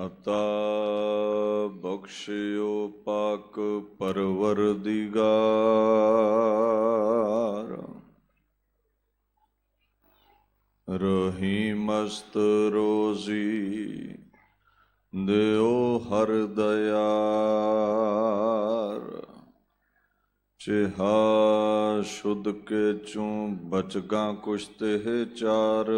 ਅਤਾ ਬਖਸ਼ਿਓ ਪਾਕ ਪਰਵਰਦਿਗਾਰ। ਰਹੀ ਮਸਤ ਰੋਜ਼ੀ ਦਿਓ ਹਰ ਦਇਆਰ। ਚਿਹਾ ਸ਼ੁੱਧ ਕੇ ਚੂੰ ਬਚਗਾ ਕੁਛ ਤੇ ਚਾਰ।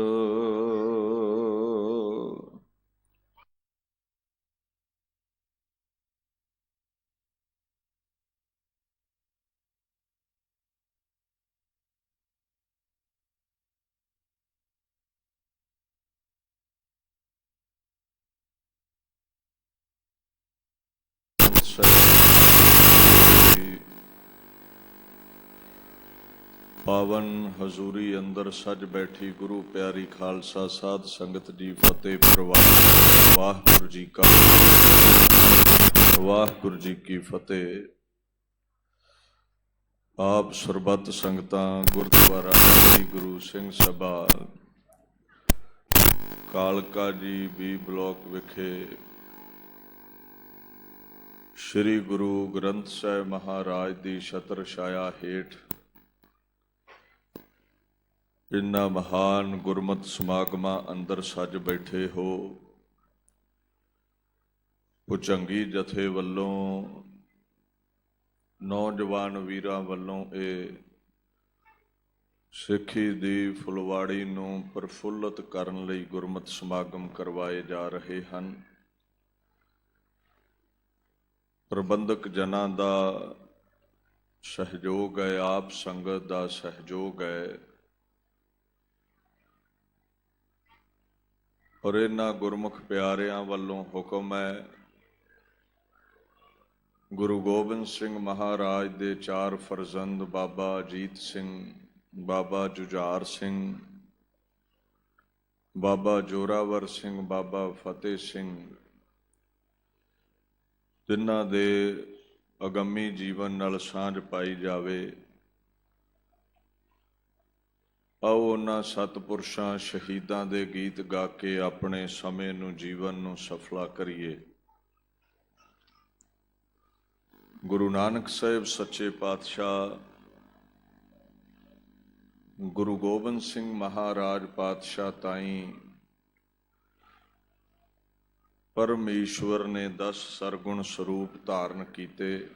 ਪਾਵਨ ਹਜ਼ੂਰੀ ਅੰਦਰ ਸੱਜ ਬੈਠੀ ਗੁਰੂ ਪਿਆਰੀ ਖਾਲਸਾ ਸਾਧ ਸੰਗਤ ਜੀ ਫਤਿਹ ਪ੍ਰਵਾਨ। ਵਾਹਿਗੁਰੂ ਜੀ ਕਾ ਵਾਹਿਗੁਰੂ ਜੀ ਕੀ ਫਤਿਹ। ਆਪ ਸਰਬੱਤ ਸੰਗਤਾਂ ਗੁਰਦੁਆਰਾ ਸ੍ਰੀ ਗੁਰੂ ਸਿੰਘ ਸਭਾ ਕਾਲਕਾ ਜੀ ਬੀ ਬਲਾਕ ਵਿਖੇ ਸ੍ਰੀ ਗੁਰੂ ਗ੍ਰੰਥ ਸਾਹਿਬ ਮਹਾਰਾਜ ਦੀ ਛਤਰ ਛਾਇਆ ਹੇਠ ਇਨ੍ਹਾਂ ਮਹਾਨ ਗੁਰਮਤਿ ਸਮਾਗਮਾਂ ਅੰਦਰ ਸੱਜ ਬੈਠੇ ਹੋ। ਭੁਜੰਗੀ ਜਥੇ ਵੱਲੋਂ ਨੌਜਵਾਨ ਵੀਰਾਂ ਵੱਲੋਂ ਇਹ ਸਿੱਖੀ ਦੀ ਫੁਲਵਾੜੀ ਨੂੰ ਪ੍ਰਫੁੱਲਤ ਕਰਨ ਲਈ ਗੁਰਮਤਿ ਸਮਾਗਮ ਕਰਵਾਏ ਜਾ ਰਹੇ ਹਨ। ਪ੍ਰਬੰਧਕ ਜਨਾਂ ਦਾ ਸਹਿਯੋਗ ਹੈ, ਆਪ ਸੰਗਤ ਦਾ ਸਹਿਯੋਗ ਹੈ ਔਰ ਇਹਨਾਂ ਗੁਰਮੁਖ ਪਿਆਰਿਆਂ ਵੱਲੋਂ ਹੁਕਮ ਹੈ। ਗੁਰੂ ਗੋਬਿੰਦ ਸਿੰਘ ਮਹਾਰਾਜ ਦੇ ਚਾਰ ਫਰਜ਼ੰਦ ਬਾਬਾ ਅਜੀਤ ਸਿੰਘ, ਬਾਬਾ ਜੁਝਾਰ ਸਿੰਘ, ਬਾਬਾ ਜੋਰਾਵਰ ਸਿੰਘ, ਬਾਬਾ ਫਤਿਹ ਸਿੰਘ, ਜਿਨ੍ਹਾਂ ਦੇ ਅਗੰਮੀ ਜੀਵਨ ਨਾਲ ਸਾਂਝ ਪਾਈ ਜਾਵੇ। ਆਓ ਉਹਨਾਂ ਸਤਿਪੁਰਸ਼ਾਂ ਸ਼ਹੀਦਾਂ ਦੇ ਗੀਤ ਗਾ ਕੇ ਆਪਣੇ ਸਮੇਂ ਨੂੰ, ਜੀਵਨ ਨੂੰ ਸਫਲਾ ਕਰੀਏ। ਗੁਰੂ ਨਾਨਕ ਸਾਹਿਬ ਸੱਚੇ ਪਾਤਸ਼ਾਹ ਗੁਰੂ ਗੋਬਿੰਦ ਸਿੰਘ ਮਹਾਰਾਜ ਪਾਤਸ਼ਾਹ ਤਾਈਂ ਪਰਮੇਸ਼ਵਰ ਨੇ 10 ਸਰਗੁਣ ਸਰੂਪ ਧਾਰਨ ਕੀਤੇ।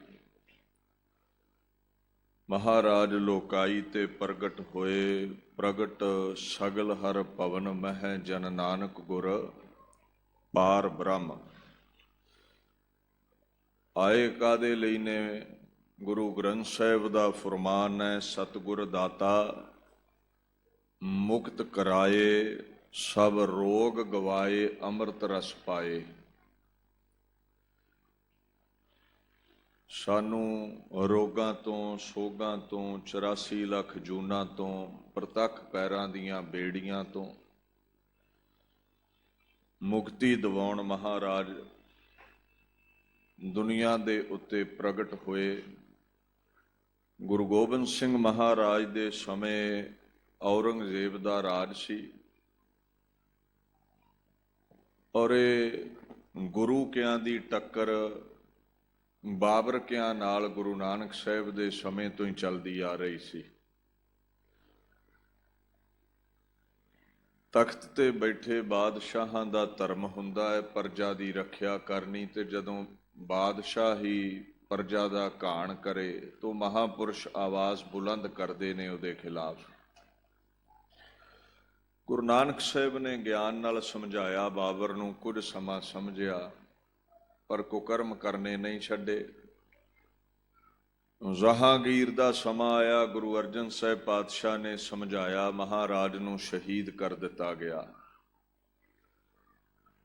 ਮਹਾਰਾਜ ਲੋਕਾਈ ਤੇ ਪ੍ਰਗਟ ਹੋਏ। ਪ੍ਰਗਟ ਸਗਲ ਹਰ ਭਵਨ ਮਹਿ ਜਨ ਨਾਨਕ ਗੁਰ ਪਾਰ ਬ੍ਰਹਮ। ਆਏ ਕਾਦੇ ਲਈ ਨੇ? ਗੁਰੂ ਗ੍ਰੰਥ ਸਾਹਿਬ ਦਾ ਫੁਰਮਾਨ ਹੈ, ਸਤਿਗੁਰ ਦਾਤਾ ਮੁਕਤ ਕਰਾਏ, ਸਭ ਰੋਗ ਗਵਾਏ, ਅੰਮ੍ਰਿਤ ਰਸ ਪਾਏ। ਸਾਨੂੰ ਰੋਗਾਂ ਤੋਂ, ਸੋਗਾਂ ਤੋਂ, 84 ਲੱਖ ਜੂਨਾਂ ਤੋਂ, ਪ੍ਰਤੱਖ ਪੈਰਾਂ ਦੀਆਂ ਬੇੜੀਆਂ ਤੋਂ ਮੁਕਤੀ ਦਿਵਾਉਣ ਮਹਾਰਾਜ ਦੁਨੀਆ ਦੇ ਉੱਤੇ ਪ੍ਰਗਟ ਹੋਏ। ਗੁਰੂ ਗੋਬਿੰਦ ਸਿੰਘ ਮਹਾਰਾਜ ਦੇ ਸਮੇਂ ਔਰੰਗਜ਼ੇਬ ਦਾ ਰਾਜ ਸੀ ਔਰ ਇਹ ਗੁਰੂ ਕਿਆਂ ਦੀ ਟੱਕਰ ਬਾਬਰ ਕਿਆਂ ਨਾਲ ਗੁਰੂ ਨਾਨਕ ਸਾਹਿਬ ਦੇ ਸਮੇਂ ਤੋਂ ਹੀ ਚੱਲਦੀ ਆ ਰਹੀ ਸੀ। ਤਖਤ ਤੇ ਬੈਠੇ ਬਾਦਸ਼ਾਹਾਂ ਦਾ ਧਰਮ ਹੁੰਦਾ ਹੈ ਪ੍ਰਜਾ ਦੀ ਰੱਖਿਆ ਕਰਨੀ, ਤੇ ਜਦੋਂ ਬਾਦਸ਼ਾਹ ਹੀ ਪ੍ਰਜਾ ਦਾ ਘਾਣ ਕਰੇ ਤਾਂ ਮਹਾਂਪੁਰਸ਼ ਆਵਾਜ਼ ਬੁਲੰਦ ਕਰਦੇ ਨੇ ਉਹਦੇ ਖਿਲਾਫ। ਗੁਰੂ ਨਾਨਕ ਸਾਹਿਬ ਨੇ ਗਿਆਨ ਨਾਲ ਸਮਝਾਇਆ ਬਾਬਰ ਨੂੰ, ਕੁਝ ਸਮਾਂ ਸਮਝਿਆ ਪਰ ਕੁਕਰਮ ਕਰਨੇ ਨਹੀਂ ਛੱਡੇ। ਜਹਾਂਗੀਰ ਦਾ ਸਮਾਂ ਆਇਆ, ਗੁਰੂ ਅਰਜਨ ਸਾਹਿਬ ਪਾਤਸ਼ਾਹ ਨੇ ਸਮਝਾਇਆ, ਮਹਾਰਾਜ ਨੂੰ ਸ਼ਹੀਦ ਕਰ ਦਿੱਤਾ ਗਿਆ।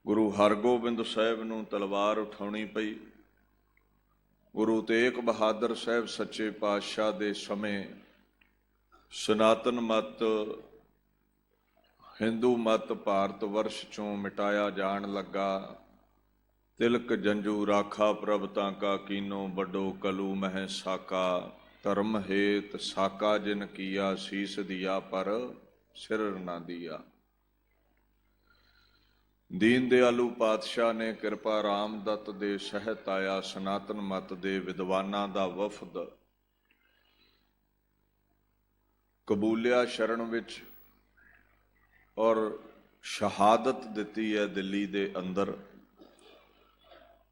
ਗੁਰੂ ਹਰਗੋਬਿੰਦ ਸਾਹਿਬ ਨੂੰ ਤਲਵਾਰ ਉਠਾਉਣੀ ਪਈ। ਗੁਰੂ ਤੇਗ ਬਹਾਦਰ ਸਾਹਿਬ ਸੱਚੇ ਪਾਤਸ਼ਾਹ ਦੇ ਸਮੇਂ ਸਨਾਤਨ ਮਤ, ਹਿੰਦੂ ਮਤ ਭਾਰਤ ਵਰਸ਼ ਚੋਂ ਮਿਟਾਇਆ ਜਾਣ ਲੱਗਾ। ਤਿਲਕ ਜੰਜੂ ਰਾਖਾ ਪ੍ਰਭ ਤਾਂ ਕਾ ਕੀਨੋ, ਵੱਡੋ ਕਲੂ ਮਹਿ ਸਾਕਾ। ਧਰਮ ਹੇਤ ਸਾਕਾ ਜਿਨ ਕੀਆ, ਸੀਸ ਦਿਆ ਪਰ ਸਿਰ ਨਾ ਦਿਆ। ਦੀਨ ਦਿਆਲੂ ਪਾਤਸ਼ਾਹ ਨੇ ਕਿਰਪਾ ਰਾਮਦੱਤ ਦੇ ਸਹਿਤ ਆਇਆ ਸਨਾਤਨ ਮਤ ਦੇ ਵਿਦਵਾਨਾਂ ਦਾ ਵਫਦ ਕਬੂਲਿਆ ਸ਼ਰਨ ਵਿੱਚ ਔਰ ਸ਼ਹਾਦਤ ਦਿੱਤੀ ਹੈ ਦਿੱਲੀ ਦੇ ਅੰਦਰ।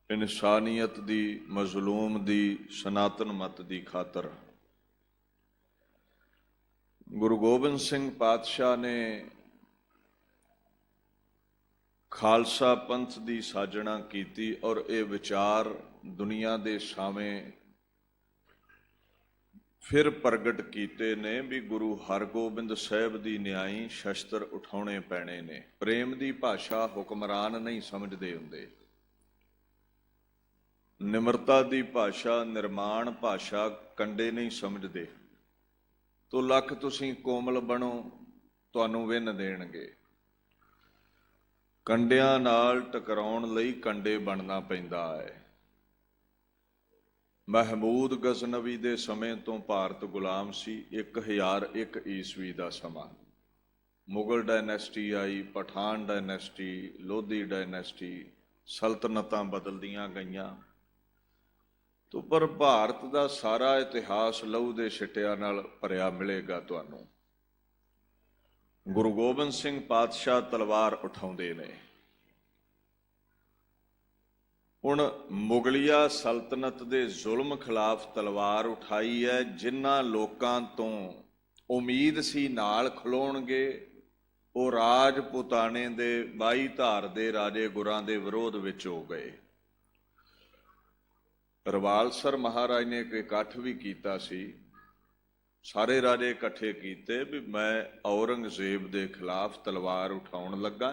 ਇਨਸਾਨੀਅਤ ਦੀ, ਮਜ਼ਲੂਮ ਦੀ, ਸਨਾਤਨ ਮਤ ਦੀ ਖਾਤਰ। ਗੁਰੂ ਗੋਬਿੰਦ ਸਿੰਘ ਪਾਤਸ਼ਾਹ ਨੇ ਖਾਲਸਾ ਪੰਥ ਦੀ ਸਾਜਣਾ ਕੀਤੀ ਔਰ ਇਹ ਵਿਚਾਰ ਦੁਨੀਆ ਦੇ ਸਾਹਮਣੇ ਫਿਰ ਪ੍ਰਗਟ ਕੀਤੇ ਨੇ ਵੀ ਗੁਰੂ ਹਰਗੋਬਿੰਦ ਸਾਹਿਬ ਦੀ ਨਿਆਈ ਸ਼ਸਤਰ ਉਠਾਉਣੇ ਪੈਣੇ ਨੇ। ਪ੍ਰੇਮ ਦੀ ਭਾਸ਼ਾ ਹੁਕਮਰਾਨ ਨਹੀਂ ਸਮਝਦੇ ਹੁੰਦੇ, ਨਿਮਰਤਾ ਦੀ ਭਾਸ਼ਾ, ਨਿਰਮਾਣ ਭਾਸ਼ਾ ਕੰਡੇ ਨਹੀਂ ਸਮਝਦੇ। ਤੋ ਲੱਖ ਤੁਸੀਂ ਕੋਮਲ ਬਣੋ, ਤੁਹਾਨੂੰ ਵਿੰਨ ਦੇਣਗੇ। ਕੰਡਿਆਂ ਨਾਲ ਟਕਰਾਉਣ ਲਈ ਕੰਡੇ ਬਣਨਾ ਪੈਂਦਾ ਹੈ। ਮਹਿਮੂਦ ਗਜ਼ਨਵੀ ਦੇ ਸਮੇਂ ਤੋਂ ਭਾਰਤ ਗੁਲਾਮ ਸੀ। 1001 ਈਸਵੀ ਦਾ ਸਮਾਂ। ਮੁਗਲ ਡਾਇਨੈਸਟੀ ਆਈ, ਪਠਾਨ ਡਾਇਨੈਸਟੀ, ਲੋਧੀ ਡਾਇਨੈਸਟੀ, ਸਲਤਨਤਾਂ ਬਦਲਦੀਆਂ ਗਈਆਂ। ਤੋ ਪਰ ਭਾਰਤ ਦਾ ਸਾਰਾ ਇਤਿਹਾਸ ਲਹੂ ਦੇ ਛਿੱਟਿਆਂ ਨਾਲ ਭਰਿਆ ਮਿਲੇਗਾ ਤੁਹਾਨੂੰ। ਗੁਰੂ ਗੋਬਿੰਦ ਸਿੰਘ ਪਾਤਸ਼ਾਹ ਤਲਵਾਰ ਉਠਾਉਂਦੇ ਨੇ। ਹੁਣ ਮੁਗਲਿਆ ਸਲਤਨਤ ਦੇ ਜ਼ੁਲਮ ਖਿਲਾਫ ਤਲਵਾਰ ਉਠਾਈ ਹੈ। ਜਿਨ੍ਹਾਂ ਲੋਕਾਂ ਤੋਂ ਉਮੀਦ ਸੀ ਨਾਲ ਖਲੋਣਗੇ, ਉਹ ਰਾਜਪੂਤਾਣੇ ਦੇ 22 ਧਾਰ ਦੇ ਰਾਜੇ ਗੁਰਾਂ ਦੇ ਵਿਰੋਧ ਵਿੱਚ ਹੋ ਗਏ। ਰਵਾਲਸਰ ਮਹਾਰਾਜ ਨੇ ਇੱਕ ਇਕੱਠ ਵੀ ਕੀਤਾ ਸੀ। ਸਾਰੇ ਰਾਜੇ ਇਕੱਠੇ ਕੀਤੇ ਵੀ ਮੈਂ ਔਰੰਗਜ਼ੇਬ ਦੇ ਖਿਲਾਫ ਤਲਵਾਰ ਉਠਾਉਣ ਲੱਗਾ।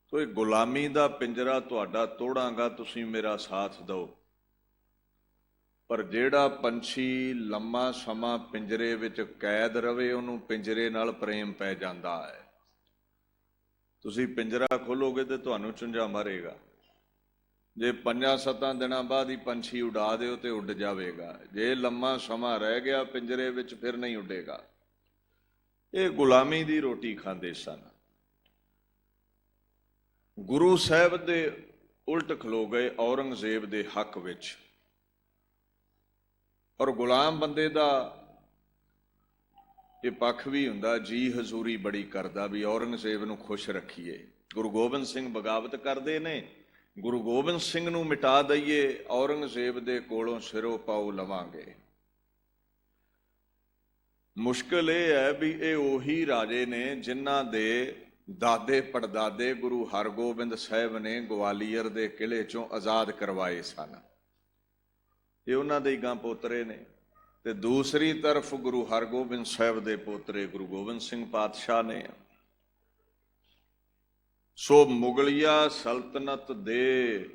ਤੋ ਇਹ ਗੁਲਾਮੀ ਦਾ ਪਿੰਜਰਾ ਤੁਹਾਡਾ ਤੋੜਾਂਗਾ, ਤੁਸੀਂ ਮੇਰਾ ਸਾਥ ਦਿਓ। ਪਰ ਜਿਹੜਾ ਪੰਛੀ ਲੰਮਾ ਸਮਾਂ ਪਿੰਜਰੇ ਵਿੱਚ ਕੈਦ ਰਵੇ, ਉਹਨੂੰ ਪਿੰਜਰੇ ਨਾਲ ਪ੍ਰੇਮ ਪੈ ਜਾਂਦਾ ਹੈ। ਤੁਸੀਂ ਪਿੰਜਰਾ ਖੋਲੋਗੇ ਤੇ ਤੁਹਾਨੂੰ ਚੁੰਝਾ ਮਾਰੇਗਾ। ਜੇ 5-7 ਦਿਨਾਂ ਬਾਅਦ ਹੀ ਪੰਛੀ ਉਡਾ ਦਿਓ ਤੇ ਉੱਡ ਜਾਵੇਗਾ। ਜੇ ਲੰਮਾ ਸਮਾਂ ਰਹਿ ਗਿਆ ਪਿੰਜਰੇ ਵਿੱਚ, ਫਿਰ ਨਹੀਂ ਉੱਡੇਗਾ। ਇਹ ਗੁਲਾਮੀ ਦੀ ਰੋਟੀ ਖਾਂਦੇ ਸਨ। ਗੁਰੂ ਸਾਹਿਬ ਦੇ ਉਲਟ ਖਲੋ ਗਏ ਔਰੰਗਜ਼ੇਬ ਦੇ ਹੱਕ ਵਿੱਚ। ਔਰ ਗੁਲਾਮ ਬੰਦੇ ਦਾ ਇਹ ਪੱਖ ਵੀ ਹੁੰਦਾ, ਜੀ ਹਜ਼ੂਰੀ ਬੜੀ ਕਰਦਾ ਵੀ ਔਰੰਗਜ਼ੇਬ ਨੂੰ ਖੁਸ਼ ਰੱਖੀਏ। ਗੁਰੂ ਗੋਬਿੰਦ ਸਿੰਘ ਬਗਾਵਤ ਕਰਦੇ ਨੇ, ਗੁਰੂ ਗੋਬਿੰਦ ਸਿੰਘ ਨੂੰ ਮਿਟਾ ਦਈਏ, ਔਰੰਗਜ਼ੇਬ ਦੇ ਕੋਲੋਂ ਸਿਰੋਂ ਪਾਉ ਲਵਾਂਗੇ। ਮੁਸ਼ਕਿਲ ਇਹ ਹੈ ਵੀ ਇਹ ਉਹੀ ਰਾਜੇ ਨੇ ਜਿਨ੍ਹਾਂ ਦੇ ਦਾਦੇ ਪੜਦਾਦੇ ਗੁਰੂ ਹਰਗੋਬਿੰਦ ਸਾਹਿਬ ਨੇ ਗਵਾਲੀਅਰ ਦੇ ਕਿਲੇ ਚੋਂ ਆਜ਼ਾਦ ਕਰਵਾਏ ਸਨ। ਇਹ ਉਹਨਾਂ ਦੇ ਗਾਂ ਪੋਤਰੇ ਨੇ। ਤੇ ਦੂਸਰੀ ਤਰਫ ਗੁਰੂ ਹਰਗੋਬਿੰਦ ਸਾਹਿਬ ਦੇ ਪੋਤਰੇ ਗੁਰੂ ਗੋਬਿੰਦ ਸਿੰਘ ਪਾਤਸ਼ਾਹ ਨੇ। ਸੋ ਮੁਗਲਿਆ ਸਲਤਨਤ ਦੇ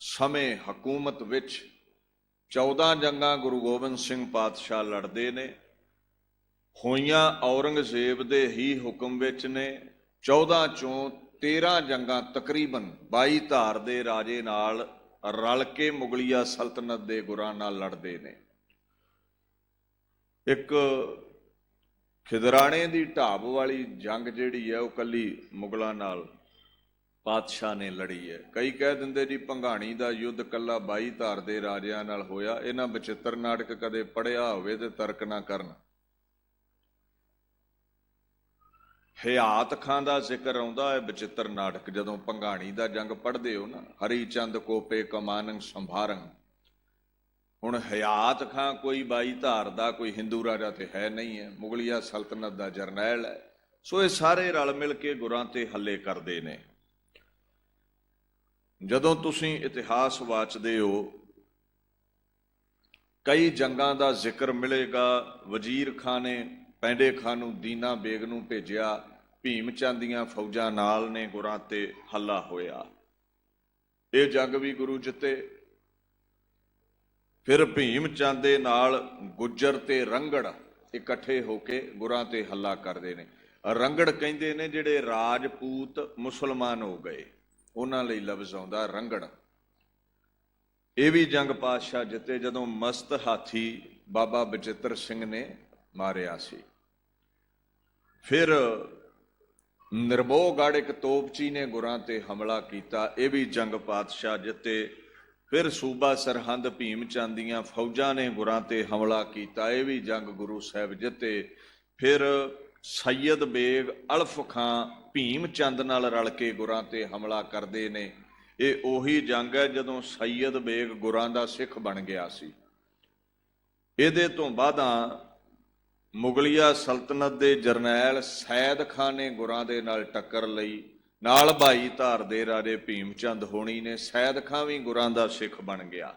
ਸਮੇਂ ਹਕੂਮਤ ਵਿੱਚ 14 ਜੰਗਾਂ ਗੁਰੂ ਗੋਬਿੰਦ ਸਿੰਘ ਪਾਤਸ਼ਾਹ ਲੜਦੇ ਨੇ। ਹੋਈਆਂ ਔਰੰਗਜ਼ੇਬ ਦੇ ਹੀ ਹੁਕਮ ਵਿੱਚ ਨੇ। 14 ਚੋਂ 13 ਜੰਗਾਂ ਤਕਰੀਬਨ 22 ਧਾਰ ਦੇ ਰਾਜੇ ਨਾਲ ਰਲ ਕੇ ਮੁਗਲਿਆ ਸਲਤਨਤ ਦੇ ਗੁਰਾਂ ਨਾਲ ਲੜਦੇ ਨੇ। ਇੱਕ ਖਿਦਰਾਣੇ ਦੀ ਢਾਬ ਵਾਲੀ ਜੰਗ ਜਿਹੜੀ ਹੈ ਉਹ ਕੱਲੀ ਮੁਗਲਾਂ ਨਾਲ ਪਾਤਸ਼ਾਹ ਨੇ ਲੜੀ ਹੈ। ਕਈ ਕਹਿ ਦਿੰਦੇ ਜੀ ਭੰਗਾਣੀ ਦਾ ਯੁੱਧ ਕੱਲਾ 22 ਧਾਰ ਦੇ ਰਾਜਿਆਂ ਨਾਲ ਹੋਇਆ। ਇਹਨਾਂ ਬਚਿੱਤਰ ਨਾਟਕ ਕਦੇ ਪੜ੍ਹਿਆ ਹੋਵੇ ਤੇ ਤਰਕ ਨਾ ਕਰਨ। ਹਿਆਤ ਖਾਂ ਦਾ ਜ਼ਿਕਰ ਆਉਂਦਾ ਹੈ ਬਚਿੱਤਰ ਨਾਟਕ ਜਦੋਂ ਭੰਗਾਣੀ ਦਾ ਜੰਗ ਪੜ੍ਹਦੇ ਹੋ ਨਾ, ਹਰੀ ਚੰਦ ਕੋਪੇ ਕਮਾਨੰ ਸੰਭਾਰੰ। ਹੁਣ ਹਿਆਤ ਖਾਂ ਕੋਈ 22 ਧਾਰ ਦਾ ਕੋਈ ਹਿੰਦੂ ਰਾਜਾ ਤੇ ਹੈ ਨਹੀਂ ਹੈ, ਮੁਗਲਿਆ ਸਲਤਨਤ ਦਾ ਜਰਨੈਲ ਹੈ। ਸੋ ਇਹ ਸਾਰੇ ਰਲ ਮਿਲ ਕੇ ਗੁਰਾਂ ਤੇ ਹੱਲੇ ਕਰਦੇ ਨੇ। ਜਦੋਂ ਤੁਸੀਂ ਇਤਿਹਾਸ ਵਾਚਦੇ ਹੋ ਕਈ ਜੰਗਾਂ ਦਾ ਜ਼ਿਕਰ ਮਿਲੇਗਾ। ਵਜ਼ੀਰ ਖਾਂ ਨੇ ਪੈਂਡੇ ਖਾਂ ਨੂੰ ਦੀਨਾ ਬੇਗ ਨੂੰ ਭੇਜਿਆ, ਭੀਮ ਚੰਦ ਦੀਆਂ ਫੌਜਾਂ ਨਾਲ ਨੇ ਗੁਰਾਂ ਤੇ ਹੱਲਾ ਹੋਇਆ। ਇਹ ਜੰਗ ਵੀ ਗੁਰੂ ਜਿੱਤੇ। ਫਿਰ ਭੀਮ ਚੰਦ ਦੇ ਨਾਲ ਗੁੱਜਰ ਤੇ ਰੰਗੜ ਇਕੱਠੇ ਹੋ ਕੇ ਗੁਰਾਂ ਤੇ ਹੱਲਾ ਕਰਦੇ ਨੇ। ਰੰਗੜ ਕਹਿੰਦੇ ਨੇ ਜਿਹੜੇ ਰਾਜਪੂਤ ਮੁਸਲਮਾਨ ਹੋ ਗਏ, ਉਹਨਾਂ ਲਈ ਲਫ਼ਜ਼ ਆਉਂਦਾ ਰੰਗੜ। ਇਹ ਵੀ ਜੰਗ ਪਾਤਸ਼ਾਹ ਜਿੱਤੇ ਜਦੋਂ ਮਸਤ ਹਾਥੀ ਬਾਬਾ ਬਚਿੱਤਰ ਸਿੰਘ ਨੇ ਮਾਰਿਆ ਸੀ। ਫਿਰ ਨਿਰਭਉਗੜ੍ਹ ਇੱਕ ਤੋਪਚੀ ਨੇ ਗੁਰਾਂ ਤੇ ਹਮਲਾ ਕੀਤਾ, ਇਹ ਵੀ ਜੰਗ ਪਾਤਸ਼ਾਹ ਜਿੱਤੇ। ਫਿਰ ਸੂਬਾ ਸਰਹੰਦ ਭੀਮ ਚੰਦ ਦੀਆਂ ਫੌਜਾਂ ਨੇ ਗੁਰਾਂ ਤੇ ਹਮਲਾ ਕੀਤਾ, ਇਹ ਵੀ ਜੰਗ ਗੁਰੂ ਸਾਹਿਬ ਜਿੱਤੇ। ਫਿਰ ਸੈਯਦ ਬੇਗ ਅਲਫ ਖਾਂ ਭੀਮ ਚੰਦ ਨਾਲ ਰਲ ਕੇ ਗੁਰਾਂ ਤੇ ਹਮਲਾ ਕਰਦੇ ਨੇ। ਇਹ ਉਹੀ ਜੰਗ ਹੈ ਜਦੋਂ ਸੈਯਦ ਬੇਗ ਗੁਰਾਂ ਦਾ ਸਿੱਖ ਬਣ ਗਿਆ ਸੀ। ਇਹਦੇ ਤੋਂ ਬਾਅਦਾਂ ਮੁਗਲਿਆ ਸਲਤਨਤ ਦੇ ਜਰਨੈਲ ਸੈਦ ਖਾਂ ਨੇ ਗੁਰਾਂ ਦੇ ਨਾਲ ਟੱਕਰ ਲਈ, ਨਾਲ ਭਾਈ ਧਾਰ ਦੇ ਰਾਜੇ ਭੀਮ ਚੰਦ ਹੋਣੀ ਨੇ। ਸੈਦ ਖਾਂ ਵੀ ਗੁਰਾਂ ਦਾ ਸਿੱਖ ਬਣ ਗਿਆ।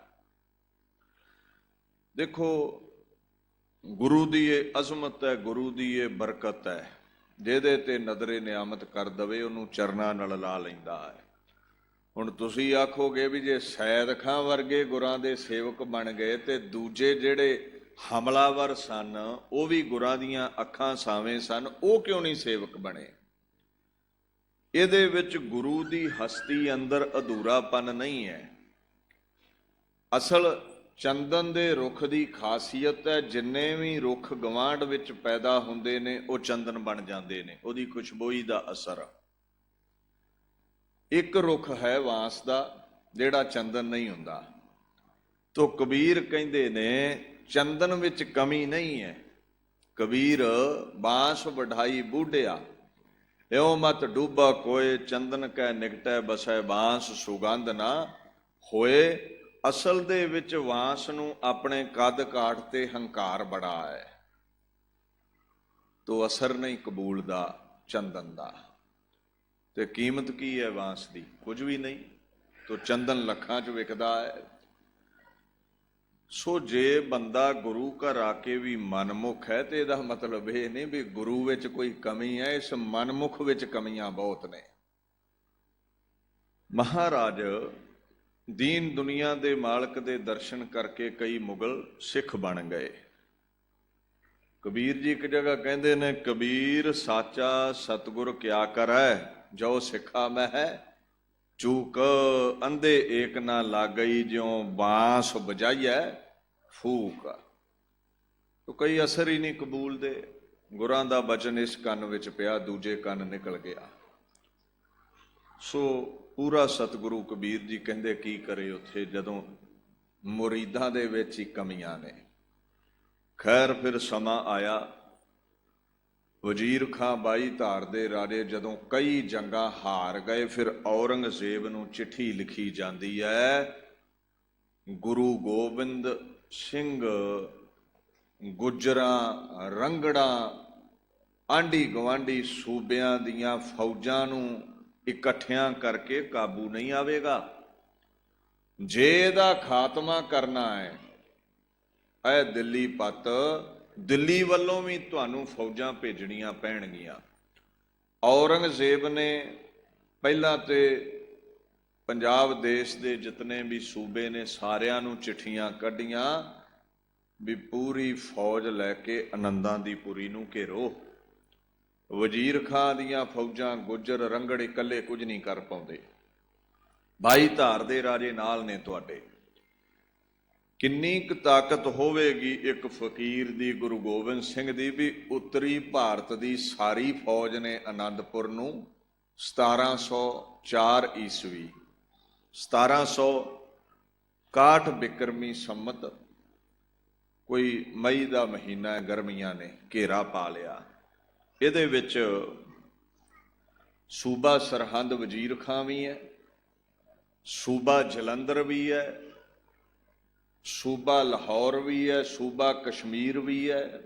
ਦੇਖੋ, ਗੁਰੂ ਦੀ ਇਹ ਅਜ਼ਮਤ ਹੈ, ਗੁਰੂ ਦੀ ਇਹ ਬਰਕਤ ਹੈ, ਜਿਹਦੇ ਤੇ ਨਜ਼ਰੇ ਨਿਆਮਤ ਕਰ ਦਵੇ ਉਹਨੂੰ ਚਰਨਾਂ ਨਾਲ ਲਾ ਲੈਂਦਾ ਹੈ। ਹੁਣ ਤੁਸੀਂ ਆਖੋਗੇ ਵੀ ਜੇ ਸੈਦ ਖਾਂ ਵਰਗੇ ਗੁਰਾਂ ਦੇ ਸੇਵਕ ਬਣ ਗਏ ਤੇ ਦੂਜੇ ਜਿਹੜੇ ਹਮਲਾਵਰ ਸਨ ਉਹ ਵੀ ਗੁਰਾਂ ਦੀਆਂ ਅੱਖਾਂ ਸਾਵੇਂ ਸਨ, ਉਹ ਕਿਉਂ ਨਹੀਂ ਸੇਵਕ ਬਣੇ? ਇਹਦੇ ਵਿੱਚ ਗੁਰੂ ਦੀ ਹਸਤੀ ਅੰਦਰ ਅਧੂਰਾਪਨ ਨਹੀਂ ਹੈ। ਅਸਲ ਚੰਦਨ ਦੇ ਰੁੱਖ ਦੀ ਖਾਸੀਅਤ ਹੈ, ਜਿੰਨੇ ਵੀ ਰੁੱਖ ਗਵਾਂਢ ਵਿੱਚ ਪੈਦਾ ਹੁੰਦੇ ਨੇ ਉਹ ਚੰਦਨ ਬਣ ਜਾਂਦੇ ਨੇ, ਉਹਦੀ ਖੁਸ਼ਬੋਈ ਦਾ ਅਸਰ। ਇੱਕ ਰੁੱਖ ਹੈ ਬਾਂਸ ਦਾ ਜਿਹੜਾ ਚੰਦਨ ਨਹੀਂ ਹੁੰਦਾ। ਤੋ ਕਬੀਰ ਕਹਿੰਦੇ ਨੇ ਚੰਦਨ ਵਿੱਚ ਕਮੀ ਨਹੀਂ ਹੈ। ਕਬੀਰ ਬਾਂਸ ਵਢਾਈ ਬੂਢਿਆ, ਇਉ ਮਤ ਡੂਬਾ ਕੋਏ, ਚੰਦਨ ਕੈ ਨਿਕਟੈ ਬਸੈ ਬਾਂਸ, ਸੁਗੰਧ ਨਾ ਹੋਏ। ਅਸਲ ਦੇ ਵਿੱਚ ਬਾਂਸ ਨੂੰ ਆਪਣੇ ਕੱਦ ਕਾਠ ਤੇ ਹੰਕਾਰ ਬੜਾ ਹੈ, ਤੋ ਅਸਰ ਨਹੀਂ ਕਬੂਲ ਦਾ ਚੰਦਨ ਦਾ। ਤੇ ਕੀਮਤ ਕੀ ਹੈ ਬਾਂਸ ਦੀ? ਕੁਝ ਵੀ ਨਹੀਂ। ਤੋ ਚੰਦਨ ਲੱਖਾਂ 'ਚ ਵਿਕਦਾ ਹੈ। ਸੋ ਜੇ ਬੰਦਾ ਗੁਰੂ ਘਰ ਆ ਕੇ ਵੀ ਮਨਮੁਖ ਹੈ ਤੇ ਇਹਦਾ ਮਤਲਬ ਇਹ ਨਹੀਂ ਵੀ ਗੁਰੂ ਵਿੱਚ ਕੋਈ ਕਮੀ ਹੈ, ਇਸ ਮਨਮੁਖ ਵਿੱਚ ਕਮੀਆਂ ਬਹੁਤ ਨੇ। ਮਹਾਰਾਜ ਦੀਨ ਦੁਨੀਆ ਦੇ ਮਾਲਕ ਦੇ ਦਰਸ਼ਨ ਕਰਕੇ ਕਈ ਮੁਗਲ ਸਿੱਖ ਬਣ ਗਏ। ਕਬੀਰ ਜੀ ਇੱਕ ਜਗ੍ਹਾ ਕਹਿੰਦੇ ਨੇ, ਕਬੀਰ ਸਾਚਾ ਸਤਿਗੁਰ ਕਿਆ ਕਰੈ, ਜੋ ਸਿੱਖਾ ਮੈਂ ਹੈ ਚੂਕ, ਅੰਧੇ ਏਕ ਨਾ ਲਾਗਈ, ਜਿਉ ਬਾਂਸ ਬਜਾਈਐ ਫੂਕ। ਤੋ ਕਈ ਅਸਰ ਹੀ ਨਹੀਂ ਕਬੂਲ ਦੇ। ਗੁਰਾਂ ਦਾ ਬਚਨ ਇਸ ਕੰਨ ਵਿੱਚ ਪਿਆ, ਦੂਜੇ ਕੰਨ ਨਿਕਲ ਗਿਆ। ਸੋ ਪੂਰਾ ਸਤਿਗੁਰੂ ਕਬੀਰ ਜੀ ਕਹਿੰਦੇ ਕੀ ਕਰੇ ਉੱਥੇ ਜਦੋਂ ਮੁਰੀਦਾਂ ਦੇ ਵਿੱਚ ਹੀ ਕਮੀਆਂ ਨੇ। ਖੈਰ ਫਿਰ ਸਮਾਂ ਆਇਆ, ਵਜ਼ੀਰ ਖਾਂ ਬਾਈ ਧਾਰ ਦੇ ਰਾਜੇ ਜਦੋਂ ਕਈ ਜੰਗਾਂ ਹਾਰ ਗਏ, ਫਿਰ ਔਰੰਗਜ਼ੇਬ ਨੂੰ ਚਿੱਠੀ ਲਿਖੀ ਜਾਂਦੀ ਹੈ, ਗੁਰੂ ਗੋਬਿੰਦ ਸਿੰਘ ਗੁੱਜਰਾਂ, ਰੰਗੜਾਂ, ਆਂਢੀ ਗੁਆਂਢੀ ਸੂਬਿਆਂ ਦੀਆਂ ਫੌਜਾਂ ਨੂੰ ਇਕੱਠਿਆਂ ਕਰਕੇ ਕਾਬੂ ਨਹੀਂ ਆਵੇਗਾ। ਜੇ ਇਹਦਾ ਖਾਤਮਾ ਕਰਨਾ ਹੈ, ਇਹ ਦਿੱਲੀ ਪੱਤ, ਦਿੱਲੀ ਵੱਲੋਂ ਵੀ ਤੁਹਾਨੂੰ ਫੌਜਾਂ ਭੇਜਣੀਆਂ ਪੈਣਗੀਆਂ। ਔਰੰਗਜ਼ੇਬ ਨੇ ਪਹਿਲਾਂ ਤੇ ਪੰਜਾਬ ਦੇਸ਼ ਦੇ ਜਿਤਨੇ ਵੀ ਸੂਬੇ ਨੇ ਸਾਰਿਆਂ ਨੂੰ ਚਿੱਠੀਆਂ ਕੱਢੀਆਂ ਵੀ ਪੂਰੀ ਫੌਜ ਲੈ ਕੇ ਆਨੰਦਾਂ ਦੀ ਪੁਰੀ ਨੂੰ ਘੇਰੋ। ਵਜ਼ੀਰ ਖਾਂ ਦੀਆਂ ਫੌਜਾਂ ਗੁੱਜਰ ਰੰਗੜ ਇਕੱਲੇ ਕੁਝ ਨਹੀਂ ਕਰ ਪਾਉਂਦੇ, ਬਾਈ ਧਾਰ ਦੇ ਰਾਜੇ ਨਾਲ ਨੇ ਤੁਹਾਡੇ। ਕਿੰਨੀ ਕੁ ਤਾਕਤ ਹੋਵੇਗੀ ਇੱਕ ਫਕੀਰ ਦੀ, ਗੁਰੂ ਗੋਬਿੰਦ ਸਿੰਘ ਦੀ, ਵੀ ਉੱਤਰੀ ਭਾਰਤ ਦੀ ਸਾਰੀ ਫੌਜ ਨੇ ਆਨੰਦਪੁਰ ਨੂੰ 1704 ਈਸਵੀ 1761 ਬਿਕਰਮੀ ਸੰਮਤ, ਕੋਈ ਮਈ ਦਾ ਮਹੀਨਾ, ਗਰਮੀਆਂ ਨੇ ਘੇਰਾ ਪਾ ਲਿਆ। ਇਹਦੇ ਵਿੱਚ ਸੂਬਾ ਸਰਹੰਦ ਵਜ਼ੀਰ ਖਾਂ ਵੀ ਹੈ, ਸੂਬਾ ਜਲੰਧਰ ਵੀ ਹੈ, ਸੂਬਾ ਲਾਹੌਰ ਵੀ ਹੈ, ਸੂਬਾ ਕਸ਼ਮੀਰ ਵੀ ਹੈ।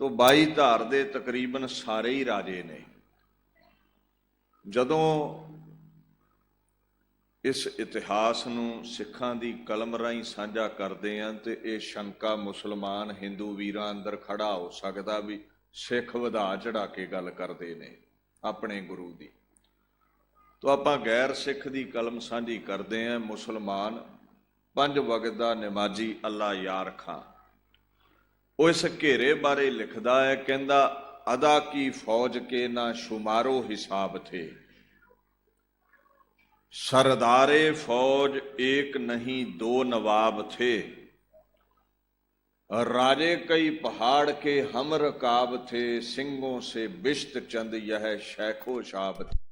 ਤੋ ਬਾਈ ਧਾਰ ਦੇ ਤਕਰੀਬਨ ਸਾਰੇ ਹੀ ਰਾਜੇ ਨੇ। ਜਦੋਂ ਇਸ ਇਤਿਹਾਸ ਨੂੰ ਸਿੱਖਾਂ ਦੀ ਕਲਮ ਰਾਹੀਂ ਸਾਂਝਾ ਕਰਦੇ ਹਾਂ ਤੇ ਇਹ ਸ਼ੰਕਾ ਮੁਸਲਮਾਨ ਹਿੰਦੂ ਵੀਰਾਂ ਅੰਦਰ ਖੜਾ ਹੋ ਸਕਦਾ ਵੀ ਸਿੱਖ ਵਧਾ ਚੜਾ ਕੇ ਗੱਲ ਕਰਦੇ ਨੇ ਆਪਣੇ ਗੁਰੂ ਦੀ। ਤੋ ਆਪਾਂ ਗੈਰ ਸਿੱਖ ਦੀ ਕਲਮ ਸਾਂਝੀ ਕਰਦੇ ਹਾਂ। ਮੁਸਲਮਾਨ 5 ਵਕਤ ਦਾ ਨਮਾਜ਼ੀ ਅੱਲਾ ਯਾਰ ਖਾਂ, ਉਹ ਇਸ ਘੇਰੇ ਬਾਰੇ ਲਿਖਦਾ ਹੈ, ਕਹਿੰਦਾ ਅਦਾ ਕੀ ਫੌਜ ਕੇ ਨਾ ਸ਼ੁਮਾਰੋ ਹਿਸਾਬ ਥੇ, सरदारे फौज एक नहीं दो नवाब थे, राजे कई पहाड़ के हम रकाब थे, सिंगों से बिश्त चंद यह शैखो शाब थे।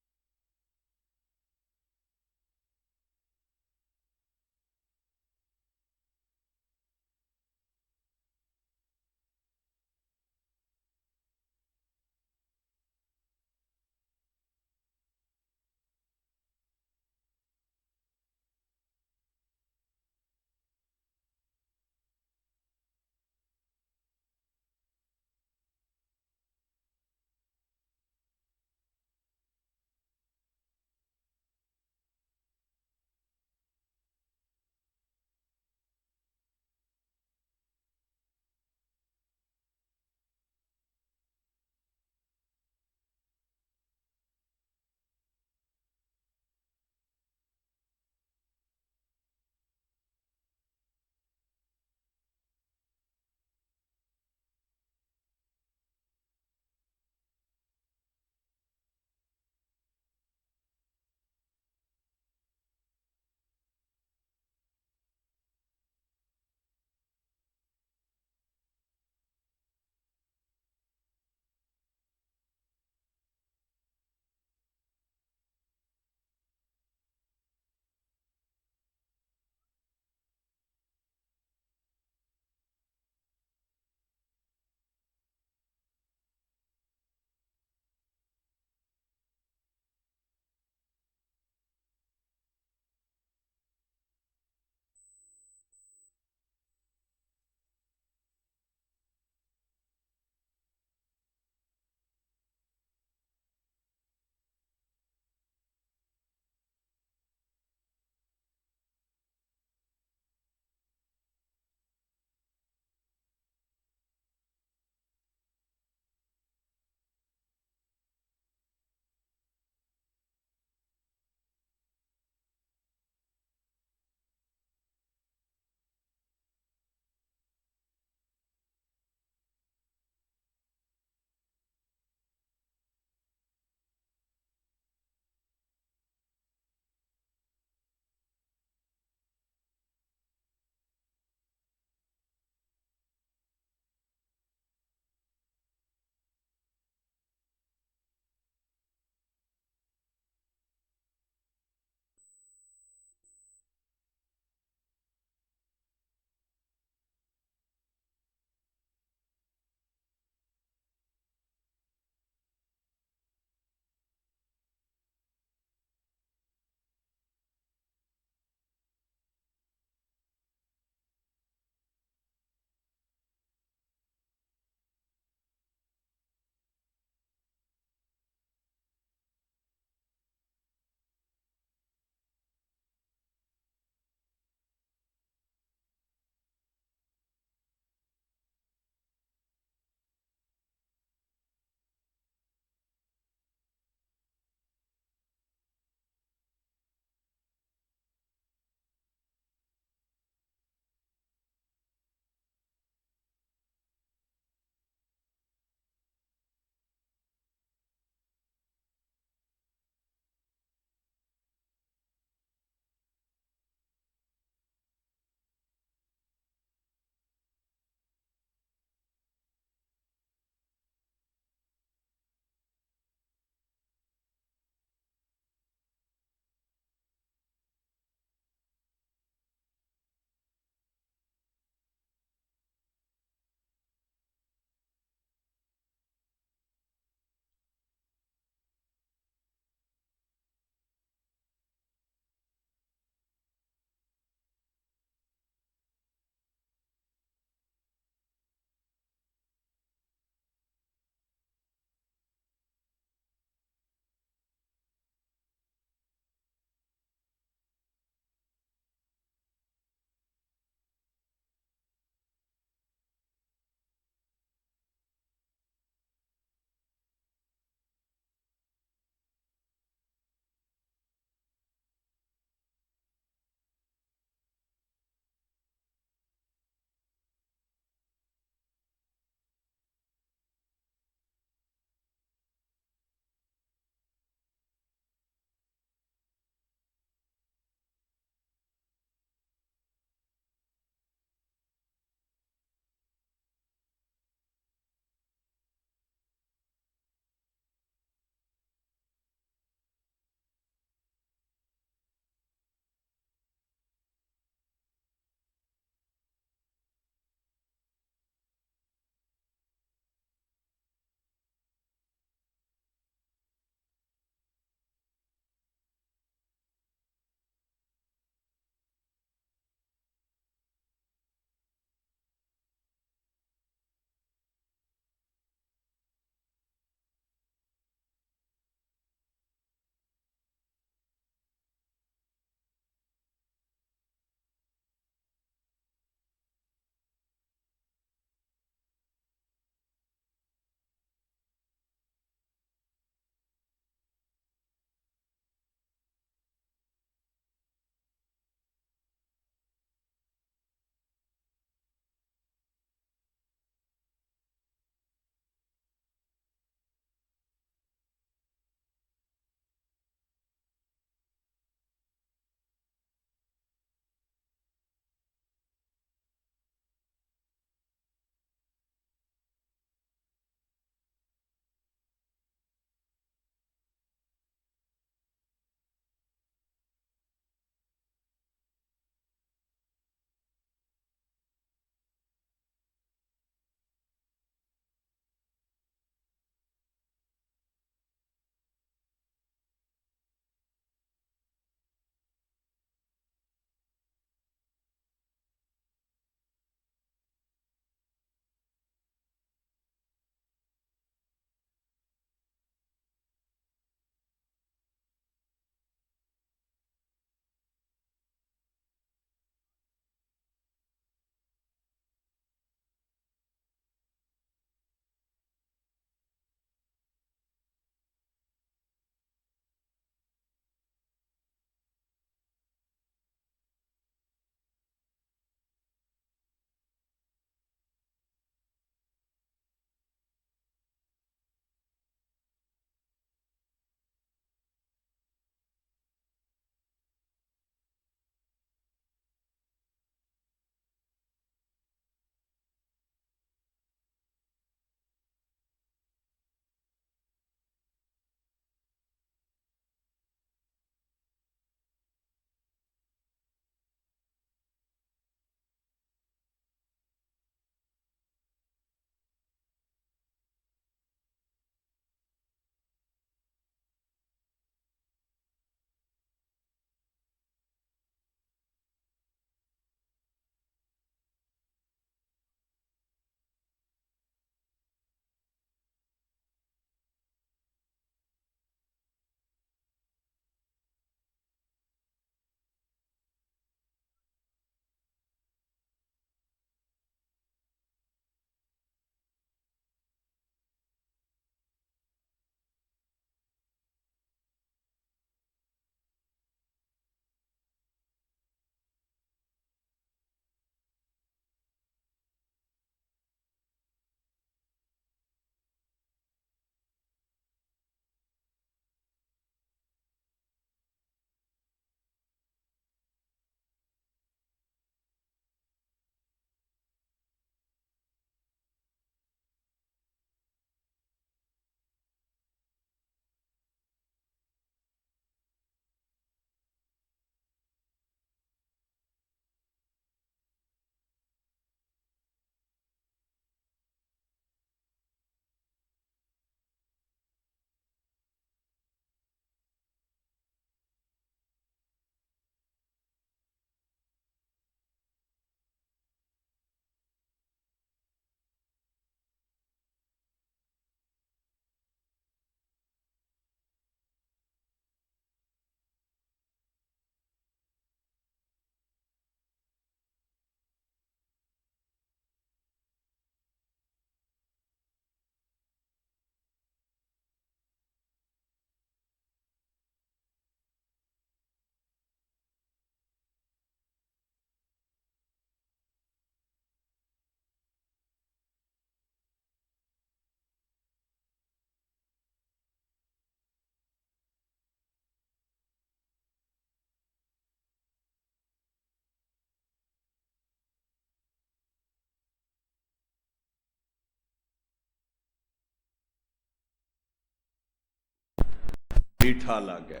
ਠੀਠਾ ਲੱਗ ਗਿਆ।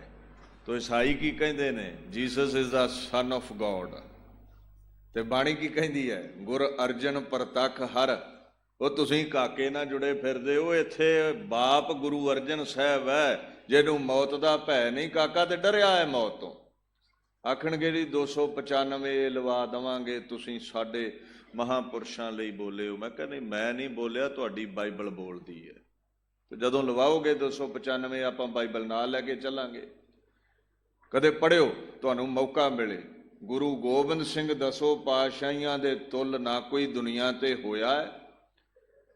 ਤੋ ਈਸਾਈ ਕੀ ਕਹਿੰਦੇ ਨੇ? Jesus is the son of God. ਤੇ ਬਾਣੀ ਕੀ ਕਹਿੰਦੀ ਹੈ? ਗੁਰ ਅਰਜਨ ਪ੍ਰਤੱਖ ਹਰ। ਉਹ ਤੁਸੀਂ ਕਾਕੇ ਨਾਲ ਜੁੜੇ ਫਿਰਦੇ ਹੋ, ਇੱਥੇ ਬਾਪ ਗੁਰੂ ਅਰਜਨ ਸਾਹਿਬ ਹੈ, ਜਿਹਨੂੰ ਮੌਤ ਦਾ ਭੈ ਨਹੀਂ, ਕਾਕਾ ਤੇ ਡਰਿਆ ਹੈ ਮੌਤ ਤੋਂ। ਆਖਣਗੇ ਜੀ 295 ਲਵਾ ਦੇਵਾਂਗੇ, ਤੁਸੀਂ ਸਾਡੇ ਮਹਾਂਪੁਰਸ਼ਾਂ ਲਈ ਬੋਲੇ ਹੋ। ਮੈਂ ਕਹਿੰਦਾ ਮੈਂ ਨਹੀਂ ਬੋਲਿਆ, ਤੁਹਾਡੀ ਬਾਈਬਲ ਬੋਲਦੀ ਹੈ। ਤੇ ਜਦੋਂ ਲਵਾਓਗੇ 295 ਆਪਾਂ ਬਾਈਬਲ ਨਾਲ ਲੈ ਕੇ ਚੱਲਾਂਗੇ। ਕਦੇ ਪੜ੍ਹਿਓ, ਤੁਹਾਨੂੰ ਮੌਕਾ ਮਿਲੇ। ਗੁਰੂ ਗੋਬਿੰਦ ਸਿੰਘ 10 ਪਾਤਸ਼ਾਹੀਆਂ ਦੇ ਤੁੱਲ ਨਾ ਕੋਈ ਦੁਨੀਆ ਤੇ ਹੋਇਆ ਹੈ,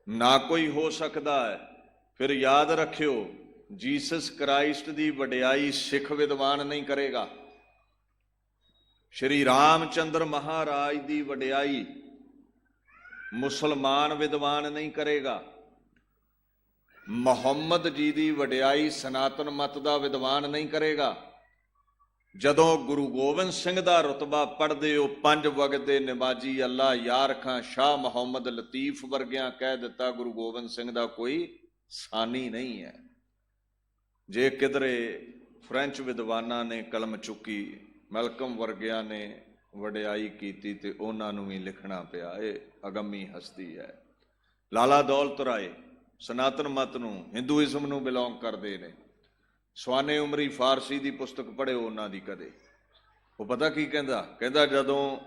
ਨਾ ਕੋਈ ਹੋ ਸਕਦਾ ਹੈ। ਫਿਰ ਯਾਦ ਰੱਖਿਓ, ਜੀਸਸ ਕ੍ਰਾਈਸਟ ਦੀ ਵਡਿਆਈ ਸਿੱਖ ਵਿਦਵਾਨ ਨਹੀਂ ਕਰੇਗਾ। ਸ਼੍ਰੀ ਰਾਮਚੰਦਰ ਮਹਾਰਾਜ ਦੀ ਵਡਿਆਈ ਮੁਸਲਮਾਨ ਵਿਦਵਾਨ ਨਹੀਂ ਕਰੇਗਾ। ਮੁਹੰਮਦ ਜੀ ਦੀ ਵਡਿਆਈ ਸਨਾਤਨ ਮਤ ਦਾ ਵਿਦਵਾਨ ਨਹੀਂ ਕਰੇਗਾ। ਜਦੋਂ ਗੁਰੂ ਗੋਬਿੰਦ ਸਿੰਘ ਦਾ ਰੁਤਬਾ ਪੜ੍ਹਦੇ ਹੋ, 5 ਵਕਤ ਦੇ ਨਮਾਜ਼ੀ, ਅੱਲਾ ਯਾਰ ਖਾਂ, ਸ਼ਾਹ ਮੁਹੰਮਦ ਲਤੀਫ ਵਰਗਿਆਂ ਕਹਿ ਦਿੱਤਾ ਗੁਰੂ ਗੋਬਿੰਦ ਸਿੰਘ ਦਾ ਕੋਈ ਸਾਨੀ ਨਹੀਂ ਹੈ। ਜੇ ਕਿਧਰੇ ਫ੍ਰੈਂਚ ਵਿਦਵਾਨਾਂ ਨੇ ਕਲਮ ਚੁੱਕੀ, ਮੈਲਕਮ ਵਰਗਿਆਂ ਨੇ ਵਡਿਆਈ ਕੀਤੀ, ਤੇ ਉਹਨਾਂ ਨੂੰ ਵੀ ਲਿਖਣਾ ਪਿਆ। ਇਹ ਅਗੰਮੀ ਹਸਤੀ ਹੈ। ਲਾਲਾ ਦੌਲਤ ਰਾਏ ਸਨਾਤਨ ਮਤ ਨੂੰ, ਹਿੰਦੂਇਜ਼ਮ ਨੂੰ ਬਿਲੋਂਗ ਕਰਦੇ ਨੇ। ਸਵਾਨੇ ਉਮਰੀ ਫਾਰਸੀ ਦੀ ਪੁਸਤਕ ਪੜ੍ਹਿਓ ਉਹਨਾਂ ਦੀ ਕਦੇ। ਉਹ ਪਤਾ ਕੀ ਕਹਿੰਦਾ? ਕਹਿੰਦਾ ਜਦੋਂ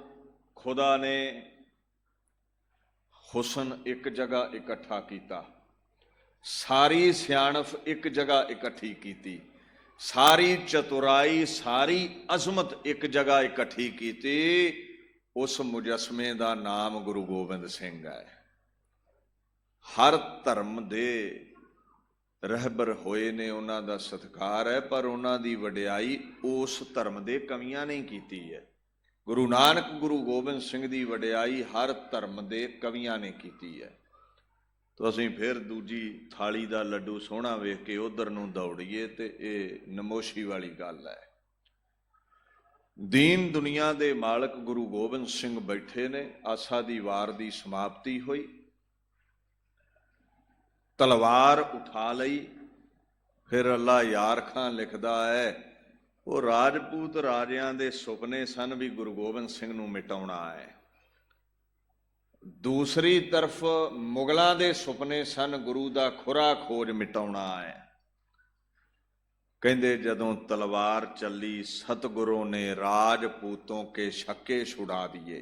ਖੁਦਾ ਨੇ ਹੁਸਨ ਇੱਕ ਜਗ੍ਹਾ ਇਕੱਠਾ ਕੀਤਾ, ਸਾਰੀ ਸਿਆਣਪ ਇੱਕ ਜਗ੍ਹਾ ਇਕੱਠੀ ਕੀਤੀ, ਸਾਰੀ ਚਤੁਰਾਈ, ਸਾਰੀ ਅਜ਼ਮਤ ਇੱਕ ਜਗ੍ਹਾ ਇਕੱਠੀ ਕੀਤੀ, ਉਸ ਮੁਜੱਸਮੇ ਦਾ ਨਾਮ ਗੁਰੂ ਗੋਬਿੰਦ ਸਿੰਘ ਹੈ। ਹਰ ਧਰਮ ਦੇ ਰਹਿਬਰ ਹੋਏ ਨੇ, ਉਹਨਾਂ ਦਾ ਸਤਿਕਾਰ ਹੈ, ਪਰ ਉਹਨਾਂ ਦੀ ਵਡਿਆਈ ਉਸ ਧਰਮ ਦੇ ਕਵੀਆਂ ਨੇ ਕੀਤੀ ਹੈ। ਗੁਰੂ ਨਾਨਕ, ਗੁਰੂ ਗੋਬਿੰਦ ਸਿੰਘ ਦੀ ਵਡਿਆਈ ਹਰ ਧਰਮ ਦੇ ਕਵੀਆਂ ਨੇ ਕੀਤੀ ਹੈ। ਤਾਂ ਅਸੀਂ ਫਿਰ ਦੂਜੀ ਥਾਲੀ ਦਾ ਲੱਡੂ ਸੋਹਣਾ ਵੇਖ ਕੇ ਉਧਰ ਨੂੰ ਦੌੜੀਏ, ਤੇ ਇਹ ਨਮੋਸ਼ੀ ਵਾਲੀ ਗੱਲ ਹੈ। ਦੀਨ ਦੁਨੀਆ ਦੇ ਮਾਲਕ ਗੁਰੂ ਗੋਬਿੰਦ ਸਿੰਘ ਬੈਠੇ ਨੇ। ਆਸਾ ਦੀ ਵਾਰ ਦੀ ਸਮਾਪਤੀ ਹੋਈ, ਤਲਵਾਰ ਉਠਾ ਲਈ। ਫਿਰ ਅੱਲਾ ਯਾਰ ਖਾਂ ਲਿਖਦਾ ਹੈ, ਉਹ ਰਾਜਪੂਤ ਰਾਜਿਆਂ ਦੇ ਸੁਪਨੇ ਸਨ ਵੀ ਗੁਰੂ ਗੋਬਿੰਦ ਸਿੰਘ ਨੂੰ ਮਿਟਾਉਣਾ ਹੈ। ਦੂਸਰੀ ਤਰਫ ਮੁਗਲਾਂ ਦੇ ਸੁਪਨੇ ਸਨ ਗੁਰੂ ਦਾ ਖੁਰਾ ਖੋਜ ਮਿਟਾਉਣਾ ਹੈ। ਕਹਿੰਦੇ ਜਦੋਂ ਤਲਵਾਰ ਚੱਲੀ, ਸਤਿਗੁਰੂ ਨੇ राजपूतों के शक्के छुड़ा दिए,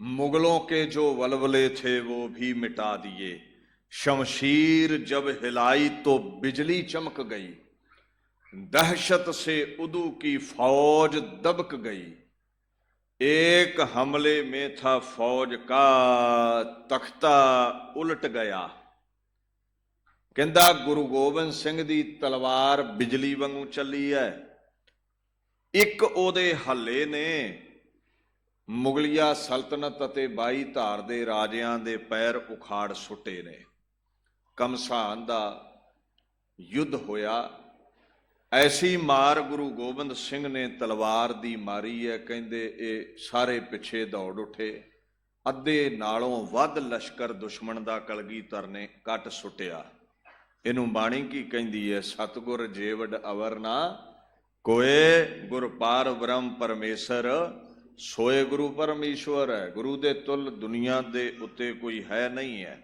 मुगलों के जो वलवले थे वो भी मिटा दिए। शमशीर जब हिलाई तो बिजली चमक गई, दहशत से उदू की फौज दबक गई। एक हमले में था फौज का तख्ता उलट गया। ਕਹਿੰਦਾ ਗੁਰੂ ਗੋਬਿੰਦ ਸਿੰਘ ਦੀ ਤਲਵਾਰ ਬਿਜਲੀ ਵਾਂਗੂ ਚੱਲੀ ਹੈ। ਇੱਕ ਉਹਦੇ ਹੱਲੇ ਨੇ ਮੁਗਲਿਆ ਸਲਤਨਤ ਅਤੇ 22 ਧਾਰ ਦੇ ਰਾਜਿਆਂ ਦੇ ਪੈਰ ਉਖਾੜ ਸੁੱਟੇ ਨੇ। ਕਮਸਾਨ ਦਾ ਯੁੱਧ ਹੋਇਆ। ਐਸੀ ਮਾਰ ਗੁਰੂ ਗੋਬਿੰਦ ਸਿੰਘ ਨੇ ਤਲਵਾਰ ਦੀ ਮਾਰੀ ਹੈ, ਕਹਿੰਦੇ ਇਹ ਸਾਰੇ ਪਿੱਛੇ ਦੌੜ ਉੱਠੇ। ਅੱਧੇ ਨਾਲੋਂ ਵੱਧ ਲਸ਼ਕਰ ਦੁਸ਼ਮਣ ਦਾ ਕਲਗੀਧਰ ਨੇ ਕੱਟ ਸੁੱਟਿਆ। ਇਹਨੂੰ ਬਾਣੀ ਕੀ ਕਹਿੰਦੀ ਹੈ? ਸਤਿਗੁਰ ਜੇਵਡ ਅਵਰ ਨਾ ਕੋਏ, ਗੁਰ ਪਾਰ ਬ੍ਰਹਮ ਪਰਮੇਸ਼ਰ ਸੋਏ ਗੁਰੂ ਪਰਮੇਸ਼ਵਰ ਹੈ। ਗੁਰੂ ਦੇ ਤੁਲ ਦੁਨੀਆ ਦੇ ਉੱਤੇ ਕੋਈ ਹੈ ਨਹੀਂ ਹੈ।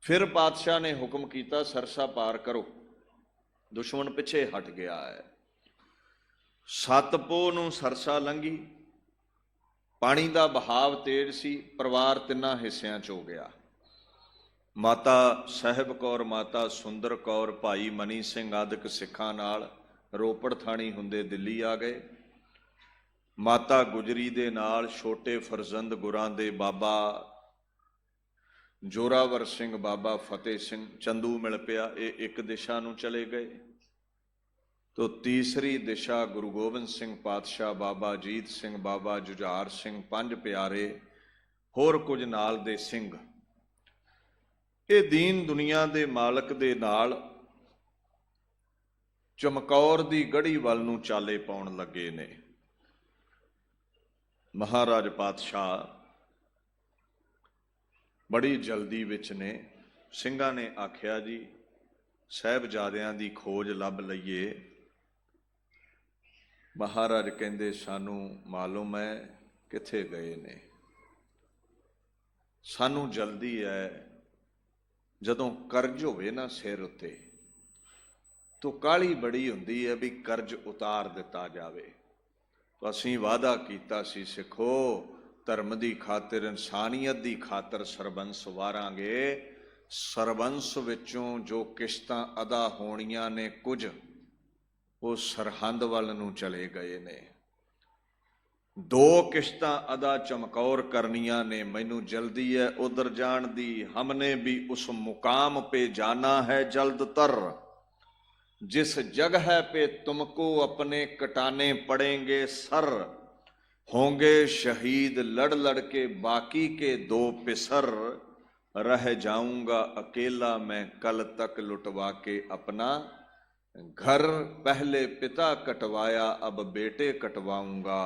ਫਿਰ ਪਾਤਸ਼ਾਹ ਨੇ ਹੁਕਮ ਕੀਤਾ, ਸਰਸਾ ਪਾਰ ਕਰੋ। ਦੁਸ਼ਮਣ ਪਿੱਛੇ ਹਟ ਗਿਆ ਹੈ। 7 ਪੋਹ ਨੂੰ ਸਰਸਾ ਲੰਘੀ। ਪਾਣੀ ਦਾ ਬਹਾਵ ਤੇਜ਼ ਸੀ। ਪਰਿਵਾਰ 3 ਹਿੱਸਿਆਂ 'ਚ ਹੋ ਗਿਆ। ਮਾਤਾ ਸਾਹਿਬ ਕੌਰ, ਮਾਤਾ ਸੁੰਦਰ ਕੌਰ, ਭਾਈ ਮਨੀ ਸਿੰਘ ਆਦਿਕ ਸਿੱਖਾਂ ਨਾਲ ਰੋਪੜ ਥਾਣੀ ਹੁੰਦੇ ਦਿੱਲੀ ਆ ਗਏ। ਮਾਤਾ ਗੁਜਰੀ ਦੇ ਨਾਲ ਛੋਟੇ ਫਰਜ਼ੰਦ ਗੁਰਾਂ ਦੇ ਬਾਬਾ ਜੋਰਾਵਰ ਸਿੰਘ, ਬਾਬਾ ਫਤਿਹ ਸਿੰਘ, ਚੰਦੂ ਮਿਲ ਪਿਆ। ਇਹ ਇੱਕ ਦਿਸ਼ਾ ਨੂੰ ਚਲੇ ਗਏ। ਤੋ ਤੀਸਰੀ ਦਿਸ਼ਾ ਗੁਰੂ ਗੋਬਿੰਦ ਸਿੰਘ ਪਾਤਸ਼ਾਹ, ਬਾਬਾ ਅਜੀਤ ਸਿੰਘ, ਬਾਬਾ ਜੁਝਾਰ ਸਿੰਘ, 5 ਪਿਆਰੇ, ਹੋਰ ਕੁਝ ਨਾਲ ਦੇ ਸਿੰਘ। ਇਹ ਦੀਨ ਦੁਨੀਆ ਦੇ ਮਾਲਕ ਦੇ ਨਾਲ ਚਮਕੌਰ ਦੀ ਗੜੀ ਵੱਲ ਨੂੰ ਚਾਲੇ ਪਾਉਣ ਲੱਗੇ ਨੇ। ਮਹਾਰਾਜ ਪਾਤਸ਼ਾਹ ਬੜੀ ਜਲਦੀ ਵਿੱਚ ਨੇ। ਸਿੰਘਾਂ ਨੇ ਆਖਿਆ, ਜੀ ਸਾਹਿਬਜ਼ਾਦਿਆਂ ਦੀ ਖੋਜ ਲੱਭ ਲਈਏ। ਮਹਾਰਾਜ ਕਹਿੰਦੇ ਸਾਨੂੰ ਮਾਲੂਮ ਹੈ ਕਿੱਥੇ ਗਏ ਨੇ, ਸਾਨੂੰ ਜਲਦੀ ਹੈ। ਜਦੋਂ ਕਰਜ਼ ਹੋਵੇ ਨਾ ਸਿਰ ਉੱਤੇ ਤਾਂ ਕਾਹਲੀ ਬੜੀ ਹੁੰਦੀ ਹੈ ਵੀ ਕਰਜ਼ ਉਤਾਰ ਦਿੱਤਾ ਜਾਵੇ। ਤਾਂ ਅਸੀਂ ਵਾਅਦਾ ਕੀਤਾ ਸੀ ਸਿੱਖੋ, ਧਰਮ ਦੀ ਖਾਤਰ, ਇਨਸਾਨੀਅਤ ਦੀ ਖਾਤਰ ਸਰਬੰਸ ਵਾਰਾਂਗੇ। ਸਰਬੰਸ ਵਿੱਚੋਂ ਜੋ ਕਿਸ਼ਤਾਂ ਅਦਾ ਹੋਣੀਆਂ ਨੇ ਕੁਝ, ਉਹ ਸਰਹੰਦ ਵੱਲ ਨੂੰ ਚਲੇ ਗਏ ਨੇ। 2 ਕਿਸ਼ਤਾਂ ਅਦਾ ਚਮਕੌਰ ਕਰਨੀਆਂ ਨੇ, ਮੈਨੂੰ ਜਲਦੀ ਹੈ ਉਧਰ ਜਾਣ ਦੀ। ਹਮਨੇ ਵੀ ਉਸ ਮੁਕਾਮ पे जाना है जल्द तर, जिस जगह पे तुमको अपने कटाने पड़ेंगे सर, होंगे शहीद लड़ लड़ के बाकी के 2 पिसर, रह जाऊंगा अकेला मैं कल तक लुटवा के अपना घर, पहले पिता कटवाया अब बेटे कटवाऊंगा,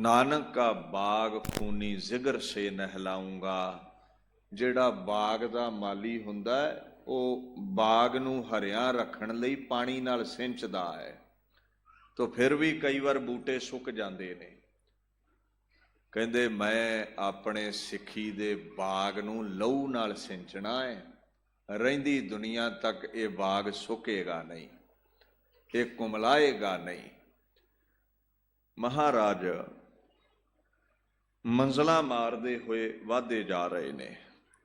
नानक का बाग खूनी जिगर से नहलाऊंगा। ਜਿਹੜਾ ਬਾਗ ਦਾ ਮਾਲੀ ਹੁੰਦਾ ਹੈ ਉਹ ਬਾਗ ਨੂੰ ਹਰਿਆ ਰੱਖਣ ਲਈ ਪਾਣੀ ਨਾਲ ਸਿੰਚਦਾ ਹੈ, ਤਾਂ ਫਿਰ ਵੀ ਕਈ ਵਾਰ ਬੂਟੇ ਸੁੱਕ ਜਾਂਦੇ ਨੇ। ਕਹਿੰਦੇ ਮੈਂ ਆਪਣੇ ਸਿੱਖੀ ਦੇ ਬਾਗ ਨੂੰ ਲਹੂ ਨਾਲ ਸਿੰਚਣਾ ਹੈ, ਰਹਿੰਦੀ ਦੁਨੀਆ ਤੱਕ ਇਹ ਬਾਗ ਸੁੱਕੇਗਾ ਨਹੀਂ, ਇਹ ਕੁਮਲਾਏਗਾ ਨਹੀਂ। ਮਹਾਰਾਜ ਮੰਜ਼ਲਾਂ ਮਾਰਦੇ ਹੋਏ ਵਾਧੇ ਜਾ ਰਹੇ ਨੇ।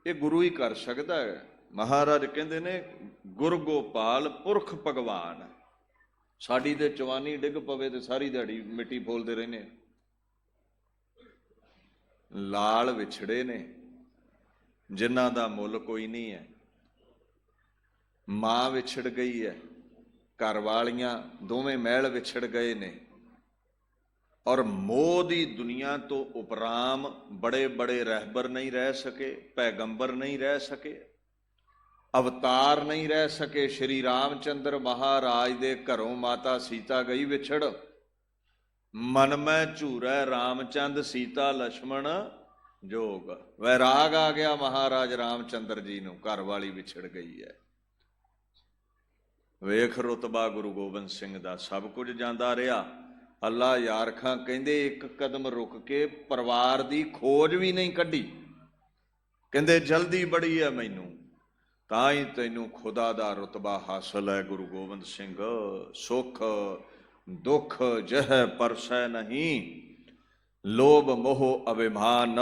ਇਹ ਗੁਰੂ ਹੀ ਕਰ ਸਕਦਾ ਹੈ। ਮਹਾਰਾਜ ਕਹਿੰਦੇ ਨੇ ਗੁਰ ਗੋਪਾਲ ਪੁਰਖ ਭਗਵਾਨ। ਸਾਡੀ ਤੇ ਚਵਾਨੀ ਡਿੱਗ ਪਵੇ ਤੇ ਸਾਰੀ ਦਿਹਾੜੀ ਮਿੱਟੀ ਫੋਲਦੇ ਰਹਿੰਦੇ। ਲਾਲ ਵਿਛੜੇ ਨੇ ਜਿਨ੍ਹਾਂ ਦਾ ਮੁੱਲ ਕੋਈ ਨਹੀਂ ਹੈ। ਮਾਂ ਵਿਛੜ ਗਈ ਹੈ, ਘਰ ਵਾਲੀਆਂ ਦੋਵੇਂ ਮਹਿਲ ਵਿਛੜ ਗਏ ਨੇ। ਔਰ ਮੋਹ ਦੀ ਦੁਨੀਆ ਤੋਂ ਉਪਰਾਮ ਬੜੇ ਬੜੇ ਰਹਿਬਰ ਨਹੀਂ ਰਹਿ ਸਕੇ, ਪੈਗੰਬਰ ਨਹੀਂ ਰਹਿ ਸਕੇ, ਅਵਤਾਰ ਨਹੀਂ ਰਹਿ ਸਕੇ। ਸ਼੍ਰੀ ਰਾਮ ਚੰਦਰ ਮਹਾਰਾਜ ਦੇ ਘਰੋਂ ਮਾਤਾ ਸੀਤਾ ਗਈ ਵਿਛੜ, ਮਨ ਮੈਂ ਝੂਰੈ ਰਾਮਚੰਦ ਸੀਤਾ ਲక్ష్మణ ਜੋਗ। ਵੈਰਾਗ ਆ ਗਿਆ ਮਹਾਰਾਜ ਰਾਮਚੰਦਰ ਜੀ ਨੂੰ, ਘਰ ਵਾਲੀ ਵਿਛੜ ਗਈ ਹੈ। ਵੇਖ ਰੁਤਬਾ ਗੁਰੂ ਗੋਬਿੰਦ ਸਿੰਘ ਦਾ ਸਭ ਕੁਝ ਜਾਂਦਾ ਰਿਹਾ। ਅੱਲਾ ਯਾਰ ਖਾਂ ਕਹਿੰਦੇ 1 ਕਦਮ ਰੁਕ ਕੇ ਪਰਿਵਾਰ ਦੀ ਖੋਜ ਵੀ ਨਹੀਂ ਕੱਢੀ। ਕਹਿੰਦੇ ਜਲਦੀ ਬੜੀ ਹੈ ਮੈਨੂੰ, ਤਾਂ ਹੀ ਤੈਨੂੰ ਖੁਦਾ ਦਾ ਰੁਤਬਾ ਹਾਸਲ ਹੈ ਗੁਰੂ ਗੋਬਿੰਦ ਸਿੰਘ। ਸੁਖ ਦੁੱਖ ਜਹ ਪਰਸੈ ਨਹੀਂ, ਲੋਭ ਮੋਹ ਅਭਿਮਾਨ,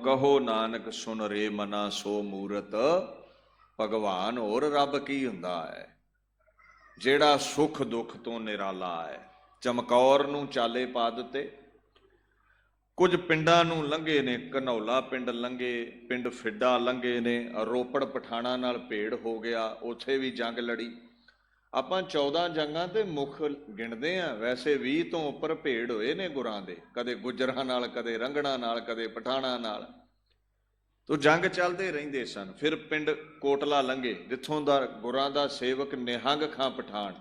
ਕਹੋ ਨਾਨਕ ਸੁਨ ਰੇ ਮਨਾ ਸੋ ਮੂਰਤ ਭਗਵਾਨ। ਹੋਰ ਰੱਬ ਕੀ ਹੁੰਦਾ ਹੈ? ਜਿਹੜਾ ਸੁਖ ਦੁੱਖ ਤੋਂ ਨਿਰਾਲਾ ਹੈ। ਚਮਕੌਰ ਨੂੰ ਚਾਲੇ ਪਾ ਦਿੱਤੇ, ਕੁਝ ਪਿੰਡਾਂ ਨੂੰ ਲੰਘੇ ਨੇ, ਘਨੌਲਾ ਪਿੰਡ ਲੰਘੇ, ਪਿੰਡ ਫਿੱਡਾ ਲੰਘੇ ਨੇ, ਰੋਪੜ ਪਠਾਣਾ ਨਾਲ ਭੇੜ ਹੋ ਗਿਆ, ਉੱਥੇ ਵੀ ਜੰਗ ਲੜੀ। ਆਪਾਂ 14 ਜੰਗਾਂ ਤੇ ਮੁੱਖ ਗਿਣਦੇ ਹਾਂ, ਵੈਸੇ 20 ਤੋਂ ਉੱਪਰ ਭੇੜ ਹੋਏ ਨੇ ਗੁਰਾਂ ਦੇ, ਕਦੇ ਗੁੱਜਰਾਂ ਨਾਲ, ਕਦੇ ਰੰਗੜਾਂ ਨਾਲ, ਕਦੇ ਪਠਾਣਾ ਨਾਲ। ਤੋ ਜੰਗ ਚੱਲਦੇ ਰਹਿੰਦੇ ਸਨ। ਫਿਰ ਪਿੰਡ ਕੋਟਲਾ ਲੰਘੇ, ਜਿੱਥੋਂ ਦਾ ਗੁਰਾਂ ਦਾ ਸੇਵਕ ਨਿਹੰਗ ਖਾਂ ਪਠਾਣ,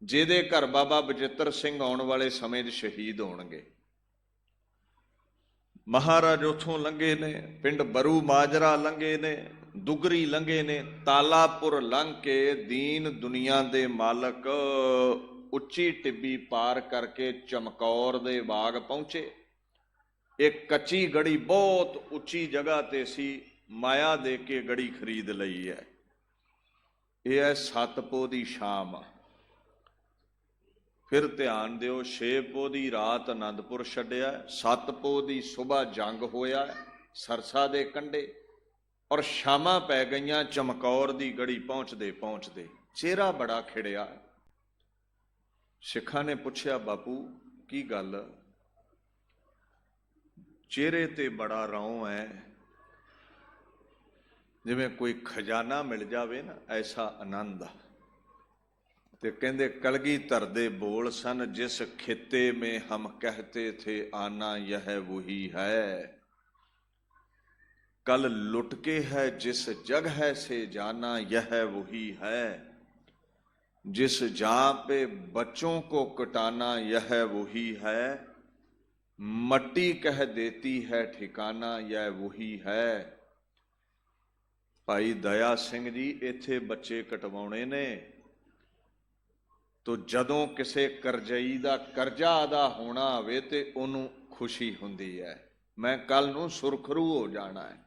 ਜਿਹਦੇ ਘਰ ਬਾਬਾ ਬਚਿੱਤਰ ਸਿੰਘ ਆਉਣ ਵਾਲੇ ਸਮੇਂ 'ਚ ਸ਼ਹੀਦ ਹੋਣਗੇ। ਮਹਾਰਾਜ ਉੱਥੋਂ ਲੰਘੇ ਨੇ, ਪਿੰਡ ਬਰੂ ਮਾਜਰਾ ਲੰਘੇ ਨੇ, ਦੁਗਰੀ ਲੰਘੇ ਨੇ, ਤਾਲਾਪੁਰ ਲੰਘ ਕੇ ਦੀਨ ਦੁਨੀਆ ਦੇ ਮਾਲਕ ਉੱਚੀ ਟਿੱਬੀ ਪਾਰ ਕਰਕੇ ਚਮਕੌਰ ਦੇ ਬਾਗ ਪਹੁੰਚੇ। ਇੱਕ ਕੱਚੀ ਗੜੀ ਬਹੁਤ ਉੱਚੀ ਜਗ੍ਹਾ ਤੇ ਸੀ, ਮਾਇਆ ਦੇ ਕੇ ਗੜੀ ਖਰੀਦ ਲਈ ਹੈ। ਇਹ ਹੈ 7 ਪੋਹ ਦੀ ਸ਼ਾਮ। ਫਿਰ ਧਿਆਨ ਦਿਓ, 6 ਪੋਹ ਦੀ ਰਾਤ ਆਨੰਦਪੁਰ ਛੱਡਿਆ, 7 ਪੋਹ ਦੀ ਸੁਬਾਹ ਜੰਗ ਹੋਇਆ ਸਰਸਾ ਦੇ ਕੰਢੇ, ਔਰ ਸ਼ਾਮਾਂ ਪੈ ਗਈਆਂ ਚਮਕੌਰ ਦੀ ਗੜੀ ਪਹੁੰਚਦੇ ਪਹੁੰਚਦੇ। ਚਿਹਰਾ ਬੜਾ ਖਿੜਿਆ। ਸਿੱਖਾਂ ਨੇ ਪੁੱਛਿਆ, ਬਾਪੂ ਕੀ ਗੱਲ? ਚਿਹਰੇ ਤੇ ਬੜਾ ਰੌਂ ਹੈ, ਜਿਵੇਂ ਕੋਈ ਖਜ਼ਾਨਾ ਮਿਲ ਜਾਵੇ ਨਾ, ਐਸਾ ਆਨੰਦ ਆ। ਤੇ ਕਹਿੰਦੇ ਕਲਗੀਧਰ ਦੇ ਬੋਲ ਸਨ, ਜਿਸ ਖਿੱਤੇ ਮੇਂ ਹਮ ਕਹਤੇ ਥੇ ਆਨਾ ਯਹ ਵਹੀ ਹੈ, कल लुट के है जिस जगह से जाना यह वही है, जिस जहाँ पे बच्चों को कटाना यह वही है, मट्टी कह देती है ठिकाना यह वही है, ਭਾਈ ਦਇਆ ਸਿੰਘ ਜੀ, ਇੱਥੇ ਬੱਚੇ ਕਟਵਾਉਣੇ ਨੇ ਤੋ ਜਦੋਂ ਕਿਸੇ ਕਰਜ਼ਈ ਦਾ ਕਰਜ਼ਾ ਅਦਾ ਹੋਣਾ ਹੋਵੇ ਤੇ ਉਹਨੂੰ ਖੁਸ਼ੀ ਹੁੰਦੀ ਹੈ। ਮੈਂ ਕੱਲ ਨੂੰ ਸੁਰਖਰੂ ਹੋ ਜਾਣਾ ਹੈ।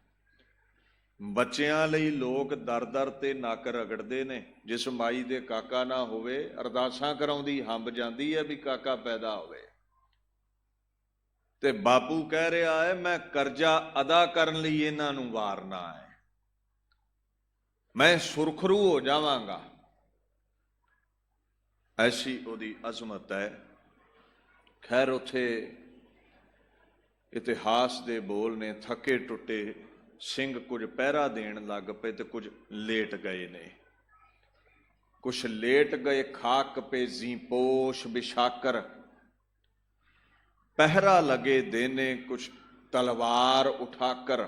ਬੱਚਿਆਂ ਲਈ ਲੋਕ ਦਰ ਦਰ ਤੇ ਨੱਕ ਰਗੜਦੇ ਨੇ। ਜਿਸ ਮਾਈ ਦੇ ਕਾਕਾ ਨਾ ਹੋਵੇ ਅਰਦਾਸਾਂ ਕਰਾਉਂਦੀ ਹੰਬ ਜਾਂਦੀ ਹੈ ਵੀ ਕਾਕਾ ਪੈਦਾ ਹੋਵੇ। ਤੇ ਬਾਪੂ ਕਹਿ ਰਿਹਾ ਹੈ ਮੈਂ ਕਰਜ਼ਾ ਅਦਾ ਕਰਨ ਲਈ ਇਹਨਾਂ ਨੂੰ ਵਾਰਨਾ ਹੈ, ਮੈਂ ਸੁਰਖਰੂ ਹੋ ਜਾਵਾਂਗਾ। ਐਸੀ ਉਹਦੀ ਅਜ਼ਮਤ ਹੈ। ਖੈਰ ਉੱਥੇ ਇਤਿਹਾਸ ਦੇ ਬੋਲ ਨੇ, ਥੱਕੇ ਟੁੱਟੇ ਸਿੰਘ ਕੁਝ ਪਹਿਰਾ ਦੇਣ ਲੱਗ ਪਏ ਤੇ ਕੁਝ ਲੇਟ ਗਏ ਨੇ। ਕੁਛ ਲੇਟ ਗਏ ਖਾਕ ਪੇ ਜੀ ਪੋਸ਼ ਬਿਸ਼ਾਕਰ, पहरा लगे देने कुछ तलवार उठाकर।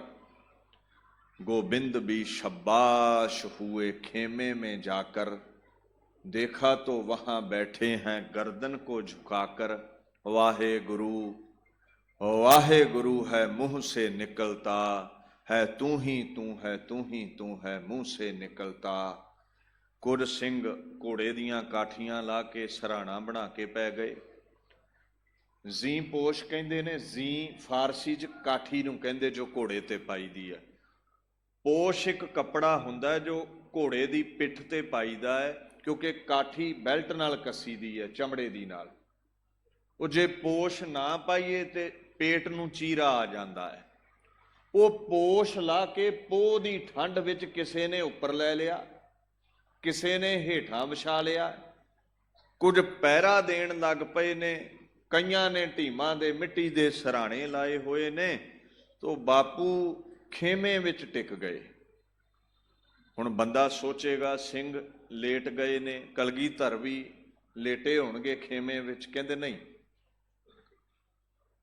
गोविंद भी शब्बाश हुए खेमे में जाकर, देखा तो वहां बैठे हैं गर्दन को झुकाकर। वाहे गुरु है मुंह से निकलता है, तू ही तू है, तू ही तू है मुंह से निकलता। कुछ सिंह घोड़े दियां काठियां ला के सराहना बना के पै गए। जी पोश कहते ने, जी फारसी च काठी नूं कहंदे जो घोड़े ते पाई दी है। पोश एक कपड़ा हुंदा है जो घोड़े दी पिठ ते पाईदा है, क्योंकि काठी बैल्ट नाल कसी दी है, चमड़े दी नाल। वो जे पोश ना पाईए ते पेट नूं चीरा आ जांदा है। वो पोश ला के पोह दी ठंड विच किसे ने उपर लै लिया, किसे ने हेठां विछा लिया। कुछ पैरा देण लग पए ने, कईयां ने ढीमां दे मिट्टी दे सराणे लाए होए ने। तो बापू खेमे विच टिक गए। हुण बंदा सोचेगा सिंह लेट गए ने, कलगीधर भी लेटे होणगे खेमे विच। कहंदे नहीं,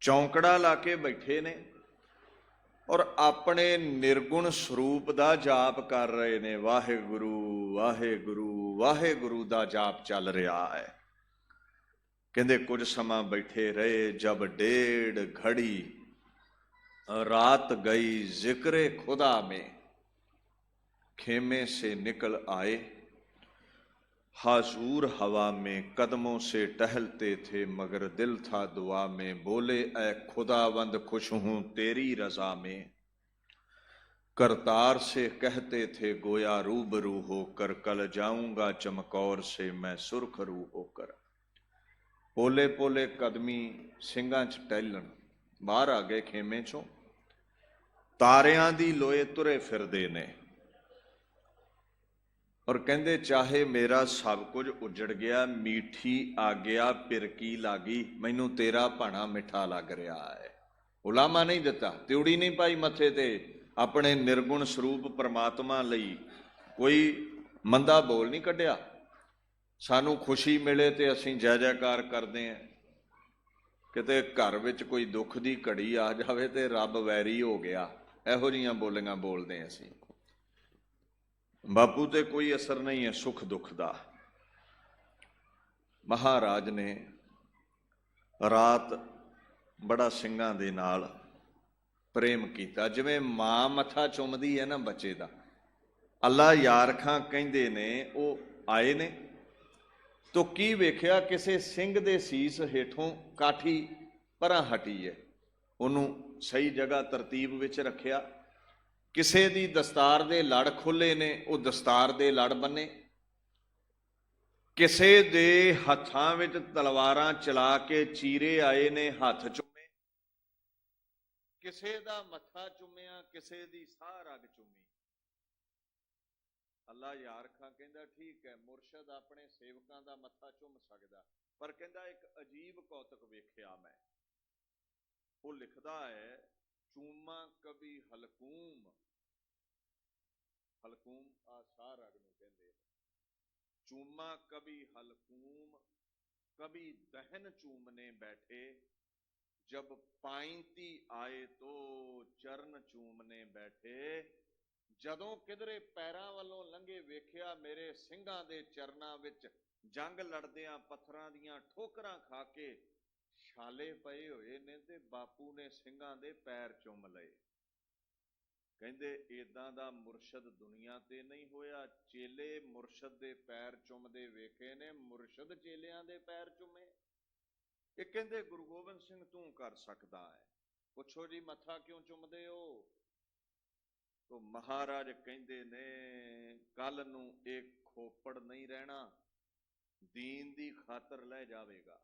चौंकड़ा ला के बैठे ने और अपने निर्गुण स्वरूप दा जाप कर रहे ने। वाहेगुरु वाहेगुरु वाहेगुरु दा जाप चल रहा है। कहते कुछ समा बैठे रहे, जब 1.5 घड़ी रात गई जिक्रे खुदा में, खेमे से निकल आए हाजूर हवा में। कदमों से टहलते थे मगर दिल था दुआ में। बोले ऐ खुदावंद खुश हूं तेरी रजा में। करतार से कहते थे गोया रूबरू होकर, कल जाऊंगा चमकौर से मैं सुरखरू होकर। पोले पोले कदमी ਸਿੰਘਾਂ 'ਚ ਟਹਿਲਣ ਬਾਹਰ ਆ ਗਏ ਖੇਮੇ 'ਚੋਂ। ਤਾਰਿਆਂ ਦੀ ਲੋਏ ਤੁਰੇ ਫਿਰਦੇ ਨੇ ਔਰ ਕਹਿੰਦੇ ਚਾਹੇ ਮੇਰਾ ਸਭ ਕੁਝ ਉਜੜ ਗਿਆ, ਮੀਠੀ ਆਗਿਆ ਪਿਰਕੀ ਲਾਗੀ, ਮੈਨੂੰ ਤੇਰਾ ਭਾਣਾ ਮਿੱਠਾ ਲੱਗ ਰਿਹਾ ਹੈ। ਉਲਾਮਾ ਨਹੀਂ ਦਿੱਤਾ, ਤਿਉੜੀ ਨਹੀਂ ਪਾਈ ਮੱਥੇ ਤੇ। ਆਪਣੇ ਨਿਰਗੁਣ ਸਰੂਪ ਪਰਮਾਤਮਾ ਲਈ ਕੋਈ ਮੰਦਾ ਬੋਲ ਨਹੀਂ ਕੱਢਿਆ। ਸਾਨੂੰ ਖੁਸ਼ੀ ਮਿਲੇ ਤੇ ਅਸੀਂ ਜੈ ਜੈਕਾਰ ਕਰਦੇ ਹਾਂ, ਕਿਤੇ ਘਰ ਵਿੱਚ ਕੋਈ ਦੁੱਖ ਦੀ ਘੜੀ ਆ ਜਾਵੇ ਤੇ ਰੱਬ ਵੈਰੀ ਹੋ ਗਿਆ, ਇਹੋ ਜਿਹੀਆਂ ਬੋਲੀਆਂ ਬੋਲਦੇ ਅਸੀਂ। ਬਾਪੂ ਤੇ ਕੋਈ ਅਸਰ ਨਹੀਂ ਹੈ ਸੁੱਖ ਦੁੱਖ ਦਾ। ਮਹਾਰਾਜ ਨੇ ਰਾਤ ਬੜਾ ਸਿੰਘਾਂ ਦੇ ਨਾਲ ਪ੍ਰੇਮ ਕੀਤਾ, ਜਿਵੇਂ ਮਾਂ ਮੱਥਾ ਚੁੰਮਦੀ ਹੈ ਨਾ ਬੱਚੇ ਦਾ। ਅੱਲਾ ਯਾਰ ਖਾਂ ਕਹਿੰਦੇ ਨੇ ਉਹ ਆਏ ਨੇ ਤੋ ਕੀ ਵੇਖਿਆ, ਕਿਸੇ ਸਿੰਘ ਦੇ ਸੀਸ ਹੇਠੋਂ ਕਾਠੀ ਪਰਾਂ ਹਟੀ ਹੈ, ਉਹਨੂੰ ਸਹੀ ਜਗ੍ਹਾ ਤਰਤੀਬ ਵਿੱਚ ਰੱਖਿਆ। ਕਿਸੇ ਦੀ ਦਸਤਾਰ ਦੇ ਲੜ ਖੁੱਲੇ ਨੇ, ਉਹ ਦਸਤਾਰ ਦੇ ਲੜ ਬੰਨੇ। ਕਿਸੇ ਦੇ ਹੱਥਾਂ ਵਿੱਚ ਤਲਵਾਰਾਂ ਚਲਾ ਕੇ ਚੀਰੇ ਆਏ ਨੇ, ਹੱਥ ਚੁੰਮੇ। ਕਿਸੇ ਦਾ ਮੱਥਾ ਚੁੰਮਿਆ, ਕਿਸੇ ਦੀ ਸਾਹ ਰਗ ਚੁੰਮੀ। ਅੱਲਾ ਯਾਰ ਖਾਂ ਕਹਿੰਦਾ ਠੀਕ ਹੈ, ਮੁਰਸ਼ਦ ਆਪਣੇ ਸੇਵਕਾਂ ਦਾ ਮੱਥਾ ਚੁੰਮ ਸਕਦਾ, ਪਰ ਕਹਿੰਦਾ ਇੱਕ ਅਜੀਬ ਕੌਤਕ ਵੇਖਿਆ ਮੈਂ। ਉਹ ਲਿਖਦਾ ਹੈ, ਚੂਮਾ ਕਭੀ ਹਲਕੂਮ, ਹਲਕੂਮ ਆ ਸਾਹ ਰਗ ਨੂੰ ਕਹਿੰਦੇ। ਚੂਮਾ ਕਭੀ ਹਲਕੂਮ ਕਭੀ ਦਹਨ ਚੂਮਨੇ ਬੈਠੇ, ਜਬ ਪਾਇੰਤੀ ਆਏ ਤੋ ਚਰਨ ਚੂਮਨੇ ਬੈਠੇ। ਜਦੋਂ ਕਿਧਰੇ ਪੈਰਾਂ ਵੱਲੋਂ ਲੰਘੇ ਵੇਖਿਆ ਮੇਰੇ ਸਿੰਘਾਂ ਦੇ ਚਰਨਾਂ ਵਿੱਚ ਜੰਗ ਲੜਦਿਆਂ ਪੱਥਰਾਂ ਦੀਆਂ ਠੋਕਰਾਂ ਖਾ ਕੇ ਛਾਲੇ ਪਏ ਹੋਏ ਨੇ, ਤੇ ਬਾਪੂ ਨੇ ਸਿੰਘਾਂ ਦੇ ਪੈਰ ਚੁੰਮ ਲਏ। ਕਹਿੰਦੇ ਇਦਾਂ ਦਾ ਮੁਰਸ਼ਦ ਦੁਨੀਆ ਤੇ ਨਹੀਂ ਹੋਇਆ। ਚੇਲੇ ਮੁਰਸ਼ਦ ਦੇ ਪੈਰ ਚੁੰਮਦੇ ਵੇਖੇ ਨੇ, ਮੁਰਸ਼ਦ ਚੇਲਿਆਂ ਦੇ ਪੈਰ ਚੁੰਮੇ। ਇਹ ਕਹਿੰਦੇ ਗੁਰੂ ਗੋਬਿੰਦ ਸਿੰਘ ਤੂੰ ਕਰ ਸਕਦਾ ਹੈ। ਪੁੱਛੋ ਜੀ ਮੱਥਾ ਕਿਉਂ ਚੁੰਮਦੇ ਹੋ? ਤੋ ਮਹਾਰਾਜ ਕਹਿੰਦੇ ਨੇ ਕੱਲ ਨੂੰ ਇਹ ਖੋਪੜ ਨਹੀਂ ਰਹਿਣਾ, ਦੀਨ ਦੀ ਖਾਤਰ ਲੈ ਜਾਵੇਗਾ।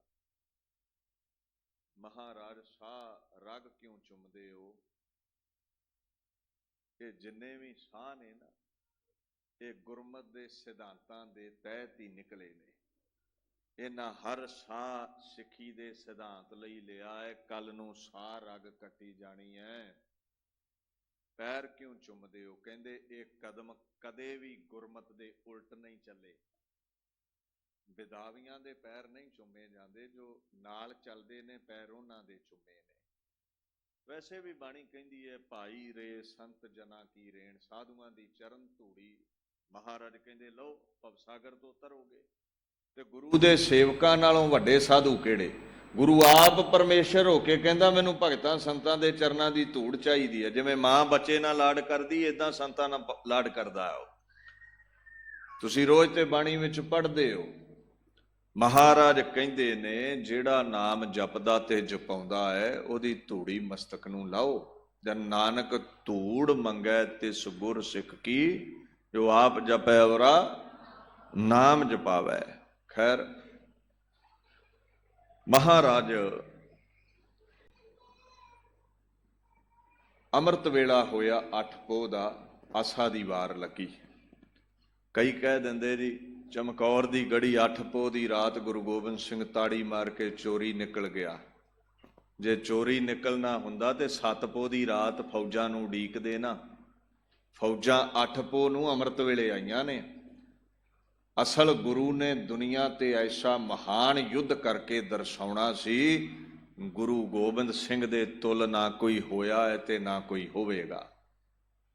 ਮਹਾਰਾਜ ਸਾਹ ਰਗ ਕਿਉਂ ਚੁੰਮਦੇ ਹੋ? ਇਹ ਜਿੰਨੇ ਵੀ ਸਾਹ ਨੇ ਨਾ, ਇਹ ਗੁਰਮਤਿ ਦੇ ਸਿਧਾਂਤਾਂ ਦੇ ਤਹਿਤ ਹੀ ਨਿਕਲੇ ਨੇ। ਇਹਨਾਂ ਹਰ ਸਾਹ ਸਿੱਖੀ ਦੇ ਸਿਧਾਂਤ ਲਈ ਲਿਆ ਹੈ। ਕੱਲ ਨੂੰ ਸਾਹ ਰਗ ਕੱਟੀ ਜਾਣੀ ਹੈ। ਪੈਰ ਕਿਉਂ ਚੁੰਮਦੇ ਹੋ? ਕਹਿੰਦੇ ਇਹ ਕਦਮ ਕਦੇ ਵੀ ਗੁਰਮਤਿ ਦੇ ਉਲਟ ਨਹੀਂ ਚੱਲੇ। ਵਿਦਾਵੀਆਂ ਦੇ ਪੈਰ ਨਹੀਂ ਚੁੰਮੇ ਜਾਂਦੇ, ਜੋ ਨਾਲ ਚੱਲਦੇ ਨੇ ਪੈਰ ਉਹਨਾਂ ਦੇ ਚੁੰਮੇ ਨੇ। ਵੈਸੇ ਵੀ ਬਾਣੀ ਕਹਿੰਦੀ ਹੈ ਭਾਈ ਰੇ ਸੰਤ ਜਨਾ ਕੀ ਰੇਣ, ਸਾਧੂਆਂ ਦੀ ਚਰਨ ਧੂੜੀ। ਮਹਾਰਾਜ ਕਹਿੰਦੇ ਲਓ ਭਵਸਾਗਰ ਤੋਂ ਉਤਰੋਗੇ। ਤੇ ਗੁਰੂ ਦੇ ਸੇਵਕਾਂ ਨਾਲੋਂ ਵੱਡੇ ਸਾਧੂ ਕਿਹੜੇ? ਗੁਰੂ ਆਪ ਪਰਮੇਸ਼ਰ ਹੋ ਕੇ ਕਹਿੰਦਾ ਮੈਨੂੰ ਭਗਤਾਂ ਸੰਤਾਂ ਦੇ ਚਰਨਾਂ ਦੀ ਧੂੜ ਚਾਹੀਦੀ ਹੈ। ਜਿਵੇਂ ਮਾਂ ਬੱਚੇ ਨਾਲ ਲਾਡ ਕਰਦੀ, ਏਦਾਂ ਸੰਤਾਂ ਨਾਲ ਲਾਡ ਕਰਦਾ ਹੈ। ਤੁਸੀਂ ਰੋਜ਼ ਤੇ ਬਾਣੀ ਵਿੱਚ ਪੜ੍ਹਦੇ ਹੋ। ਮਹਾਰਾਜ ਕਹਿੰਦੇ ਨੇ ਜਿਹੜਾ ਨਾਮ ਜਪਦਾ ਤੇ ਜਪਾਉਂਦਾ ਹੈ ਉਹਦੀ ਧੂੜੀ ਮਸਤਕ ਨੂੰ ਲਾਓ। ਜਦ ਨਾਨਕ ਧੂੜ ਮੰਗੈ ਤਿਸ ਗੁਰ ਸਿੱਖ ਕੀ, ਜੋ ਆਪ ਜਪੈ ਔਰਾ ਨਾਮ ਜਪਾਵੈ। ਖੈਰ ਮਹਾਰਾਜ ਅੰਮ੍ਰਿਤ ਵੇਲਾ ਹੋਇਆ 8 ਪੋਹ ਦਾ, ਆਸਾ ਦੀ ਵਾਰ ਲੱਗੀ। ਕਈ ਕਹਿ ਦਿੰਦੇ ਜੀ ਚਮਕੌਰ ਦੀ ਗੜੀ 8 ਪੋਹ ਦੀ ਰਾਤ ਗੁਰੂ ਗੋਬਿੰਦ ਸਿੰਘ ਤਾੜੀ ਮਾਰ ਕੇ ਚੋਰੀ ਨਿਕਲ ਗਿਆ। ਜੇ ਚੋਰੀ ਨਿਕਲਣਾ ਹੁੰਦਾ ਤੇ 7 ਪੋਹ ਦੀ ਰਾਤ ਫੌਜਾਂ ਨੂੰ ਉਡੀਕਦੇ ਨਾ। ਫੌਜਾਂ 8 ਪੋਹ ਨੂੰ ਅੰਮ੍ਰਿਤ ਵੇਲੇ ਆਈਆਂ ਨੇ। ਅਸਲ ਗੁਰੂ ਨੇ ਦੁਨੀਆ ਤੇ ਐਸਾ ਮਹਾਨ ਯੁੱਧ ਕਰਕੇ ਦਰਸਾਉਣਾ ਸੀ, ਗੁਰੂ ਗੋਬਿੰਦ ਸਿੰਘ ਦੇ ਤੁਲ ਨਾ ਕੋਈ ਹੋਇਆ ਹੈ ਤੇ ਨਾ ਕੋਈ ਹੋਵੇਗਾ।